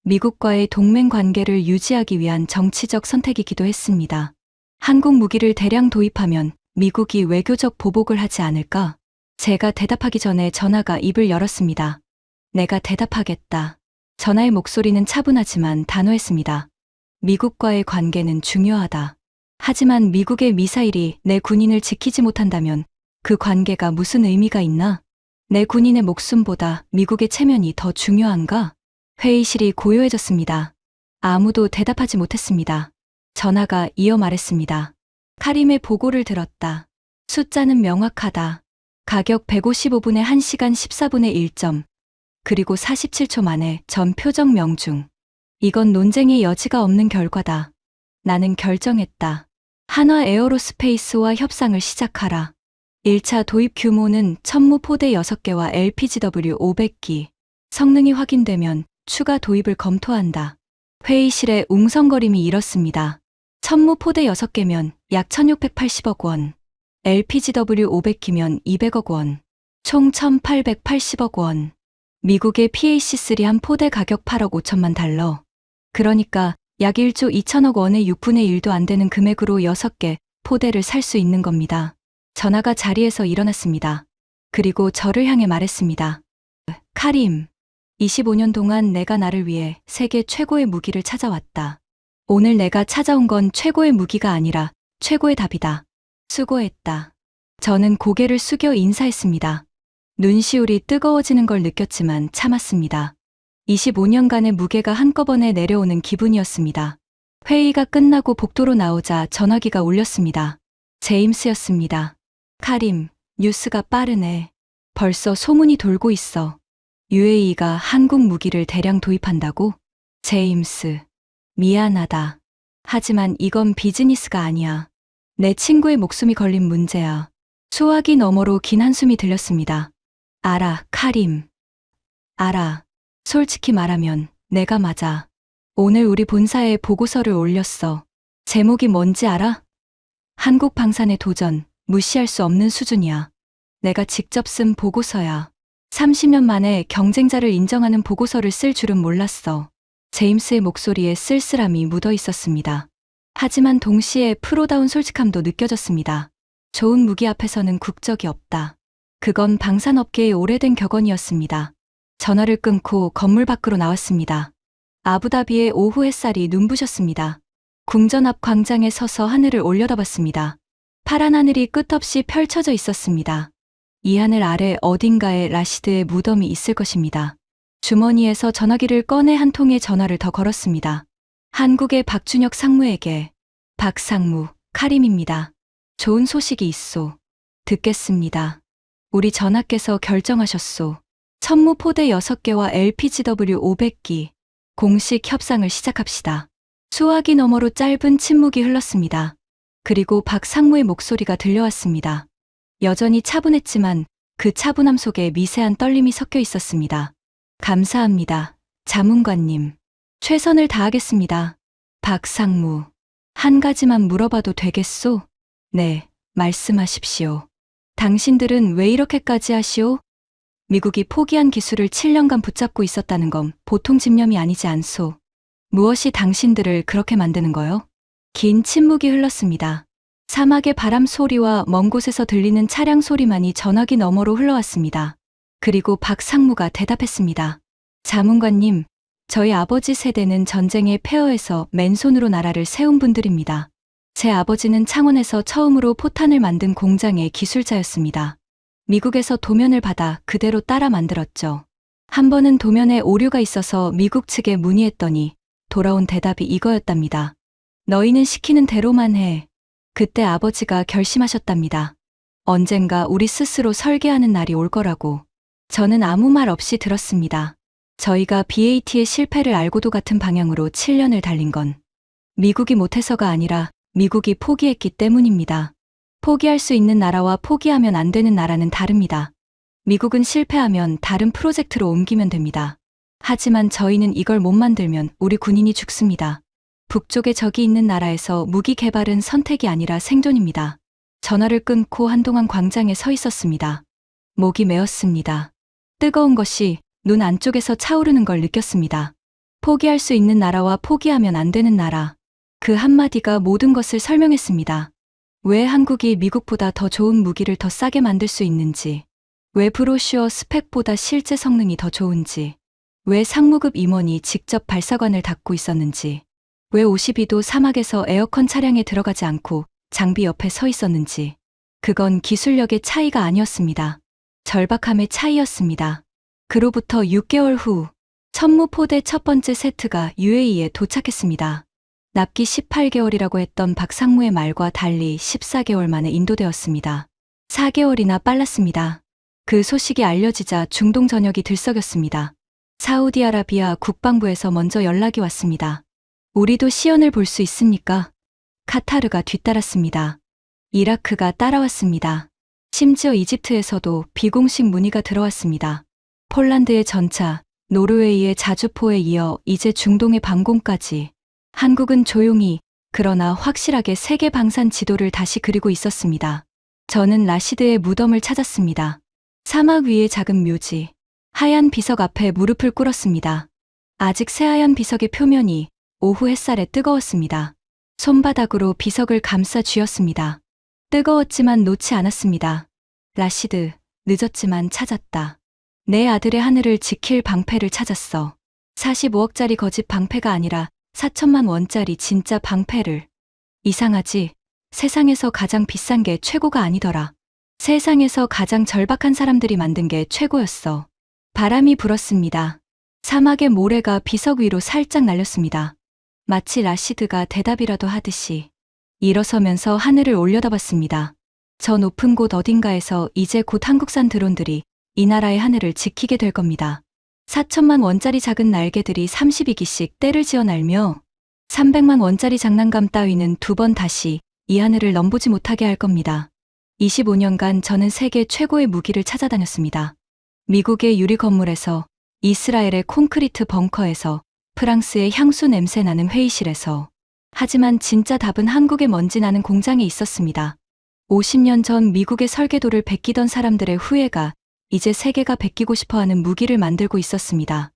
미국과의 동맹 관계를 유지하기 위한 정치적 선택이기도 했습니다. 한국 무기를 대량 도입하면 미국이 외교적 보복을 하지 않을까? 제가 대답하기 전에 전화가 입을 열었습니다. 내가 대답하겠다. 전화의 목소리는 차분하지만 단호했습니다. 미국과의 관계는 중요하다. 하지만 미국의 미사일이 내 군인을 지키지 못한다면 그 관계가 무슨 의미가 있나? 내 군인의 목숨보다 미국의 체면이 더 중요한가? 회의실이 고요해졌습니다. 아무도 대답하지 못했습니다. 전화가 이어 말했습니다. 카림의 보고를 들었다. 숫자는 명확하다. 가격 155분에 1시간 14분의 1점. 그리고 47초 만에 전 표적 명중. 이건 논쟁의 여지가 없는 결과다. 나는 결정했다. 한화 에어로스페이스와 협상을 시작하라. 1차 도입 규모는 천무 포대 6개와 LPGW 500기. 성능이 확인되면 추가 도입을 검토한다. 회의실에 웅성거림이 일었습니다. 천무 포대 6개면 약 1680억 원. LPGW 500기면 200억 원. 총 1880억 원. 미국의 PAC-3 한 포대 가격 8억 5천만 달러. 그러니까 약 1조 2천억 원의 6분의 1도 안 되는 금액으로 6개 포대를 살 수 있는 겁니다. 전화가 자리에서 일어났습니다. 그리고 저를 향해 말했습니다. 카림, 25년 동안 내가 나를 위해 세계 최고의 무기를 찾아왔다. 오늘 내가 찾아온 건 최고의 무기가 아니라 최고의 답이다. 수고했다. 저는 고개를 숙여 인사했습니다. 눈시울이 뜨거워지는 걸 느꼈지만 참았습니다. 25년간의 무게가 한꺼번에 내려오는 기분이었습니다. 회의가 끝나고 복도로 나오자 전화기가 울렸습니다. 제임스였습니다. 카림, 뉴스가 빠르네. 벌써 소문이 돌고 있어. UAE가 한국 무기를 대량 도입한다고? 제임스, 미안하다. 하지만 이건 비즈니스가 아니야. 내 친구의 목숨이 걸린 문제야. 수화기 너머로 긴 한숨이 들렸습니다. 알아, 카림. 알아. 솔직히 말하면 내가 맞아. 오늘 우리 본사에 보고서를 올렸어. 제목이 뭔지 알아? 한국 방산의 도전, 무시할 수 없는 수준이야. 내가 직접 쓴 보고서야. 30년 만에 경쟁자를 인정하는 보고서를 쓸 줄은 몰랐어. 제임스의 목소리에 쓸쓸함이 묻어 있었습니다. 하지만 동시에 프로다운 솔직함도 느껴졌습니다. 좋은 무기 앞에서는 국적이 없다. 그건 방산업계의 오래된 격언이었습니다. 전화를 끊고 건물 밖으로 나왔습니다. 아부다비의 오후 햇살이 눈부셨습니다. 궁전 앞 광장에 서서 하늘을 올려다봤습니다. 파란 하늘이 끝없이 펼쳐져 있었습니다. 이 하늘 아래 어딘가에 라시드의 무덤이 있을 것입니다. 주머니에서 전화기를 꺼내 한 통의 전화를 더 걸었습니다. 한국의 박준혁 상무에게. 박상무, 카림입니다. 좋은 소식이 있소. 듣겠습니다. 우리 전하께서 결정하셨소. 천무 포대 6개와 LPGW 500기. 공식 협상을 시작합시다. 수화기 너머로 짧은 침묵이 흘렀습니다. 그리고 박 상무의 목소리가 들려왔습니다. 여전히 차분했지만 그 차분함 속에 미세한 떨림이 섞여 있었습니다. 감사합니다. 자문관님. 최선을 다하겠습니다. 박 상무. 한 가지만 물어봐도 되겠소? 네, 말씀하십시오. 당신들은 왜 이렇게까지 하시오? 미국이 포기한 기술을 7년간 붙잡고 있었다는 건 보통 집념이 아니지 않소. 무엇이 당신들을 그렇게 만드는 거요? 긴 침묵이 흘렀습니다. 사막의 바람 소리와 먼 곳에서 들리는 차량 소리만이 전화기 너머로 흘러왔습니다. 그리고 박 상무가 대답했습니다. 자문관님, 저희 아버지 세대는 전쟁의 폐허에서 맨손으로 나라를 세운 분들입니다. 제 아버지는 창원에서 처음으로 포탄을 만든 공장의 기술자였습니다. 미국에서 도면을 받아 그대로 따라 만들었죠. 한 번은 도면에 오류가 있어서 미국 측에 문의했더니 돌아온 대답이 이거였답니다. 너희는 시키는 대로만 해. 그때 아버지가 결심하셨답니다. 언젠가 우리 스스로 설계하는 날이 올 거라고. 저는 아무 말 없이 들었습니다. 저희가 BAT의 실패를 알고도 같은 방향으로 7년을 달린 건 미국이 못해서가 아니라 미국이 포기했기 때문입니다. 포기할 수 있는 나라와 포기하면 안 되는 나라는 다릅니다. 미국은 실패하면 다른 프로젝트로 옮기면 됩니다. 하지만 저희는 이걸 못 만들면 우리 군인이 죽습니다. 북쪽에 적이 있는 나라에서 무기 개발은 선택이 아니라 생존입니다. 전화를 끊고 한동안 광장에 서 있었습니다. 목이 메었습니다. 뜨거운 것이 눈 안쪽에서 차오르는 걸 느꼈습니다. 포기할 수 있는 나라와 포기하면 안 되는 나라. 그 한마디가 모든 것을 설명했습니다. 왜 한국이 미국보다 더 좋은 무기를 더 싸게 만들 수 있는지, 왜 브로슈어 스펙보다 실제 성능이 더 좋은지, 왜 상무급 임원이 직접 발사관을 닦고 있었는지, 왜 52도 사막에서 에어컨 차량에 들어가지 않고 장비 옆에 서 있었는지. 그건 기술력의 차이가 아니었습니다. 절박함의 차이였습니다. 그로부터 6개월 후 천무포대 첫 번째 세트가 UAE에 도착했습니다. 납기 18개월이라고 했던 박상무의 말과 달리 14개월 만에 인도되었습니다. 4개월이나 빨랐습니다. 그 소식이 알려지자 중동 전역이 들썩였습니다. 사우디아라비아 국방부에서 먼저 연락이 왔습니다. 우리도 시연을 볼 수 있습니까? 카타르가 뒤따랐습니다. 이라크가 따라왔습니다. 심지어 이집트에서도 비공식 문의가 들어왔습니다. 폴란드의 전차, 노르웨이의 자주포에 이어 이제 중동의 방공까지. 한국은 조용히 그러나 확실하게 세계 방산 지도를 다시 그리고 있었습니다. 저는 라시드의 무덤을 찾았습니다. 사막 위의 작은 묘지, 하얀 비석 앞에 무릎을 꿇었습니다. 아직 새하얀 비석의 표면이 오후 햇살에 뜨거웠습니다. 손바닥으로 비석을 감싸 쥐었습니다. 뜨거웠지만 놓지 않았습니다. 라시드, 늦었지만 찾았다. 내 아들의 하늘을 지킬 방패를 찾았어. 45억짜리 거짓 방패가 아니라 4천만 원짜리 진짜 방패를. 이상하지? 세상에서 가장 비싼 게 최고가 아니더라. 세상에서 가장 절박한 사람들이 만든 게 최고였어. 바람이 불었습니다. 사막의 모래가 비석 위로 살짝 날렸습니다. 마치 라시드가 대답이라도 하듯이. 일어서면서 하늘을 올려다봤습니다. 저 높은 곳 어딘가에서 이제 곧 한국산 드론들이 이 나라의 하늘을 지키게 될 겁니다. 4천만 원짜리 작은 날개들이 32기씩 떼를 지어 날며 300만 원짜리 장난감 따위는 두 번 다시 이 하늘을 넘보지 못하게 할 겁니다. 25년간 저는 세계 최고의 무기를 찾아다녔습니다. 미국의 유리 건물에서, 이스라엘의 콘크리트 벙커에서, 프랑스의 향수 냄새 나는 회의실에서. 하지만 진짜 답은 한국의 먼지 나는 공장에 있었습니다. 50년 전 미국의 설계도를 베끼던 사람들의 후예가 이제 세계가 베끼고 싶어하는 무기를 만들고 있었습니다.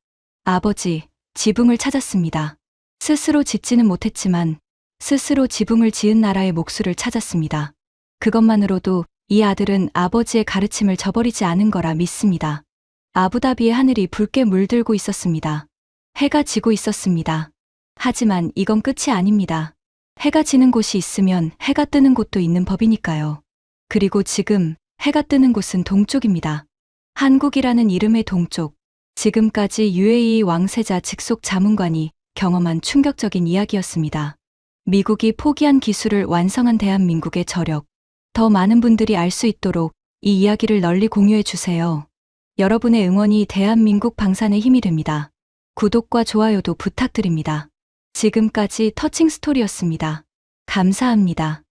아버지, 지붕을 찾았습니다. 스스로 짓지는 못했지만 스스로 지붕을 지은 나라의 목수를 찾았습니다. 그것만으로도 이 아들은 아버지의 가르침을 저버리지 않은 거라 믿습니다. 아부다비의 하늘이 붉게 물들고 있었습니다. 해가 지고 있었습니다. 하지만 이건 끝이 아닙니다. 해가 지는 곳이 있으면 해가 뜨는 곳도 있는 법이니까요. 그리고 지금 해가 뜨는 곳은 동쪽입니다. 한국이라는 이름의 동쪽. 지금까지 UAE 왕세자 직속 자문관이 경험한 충격적인 이야기였습니다. 미국이 포기한 기술을 완성한 대한민국의 저력. 더 많은 분들이 알 수 있도록 이 이야기를 널리 공유해 주세요. 여러분의 응원이 대한민국 방산의 힘이 됩니다. 구독과 좋아요도 부탁드립니다. 지금까지 터칭 스토리였습니다. 감사합니다.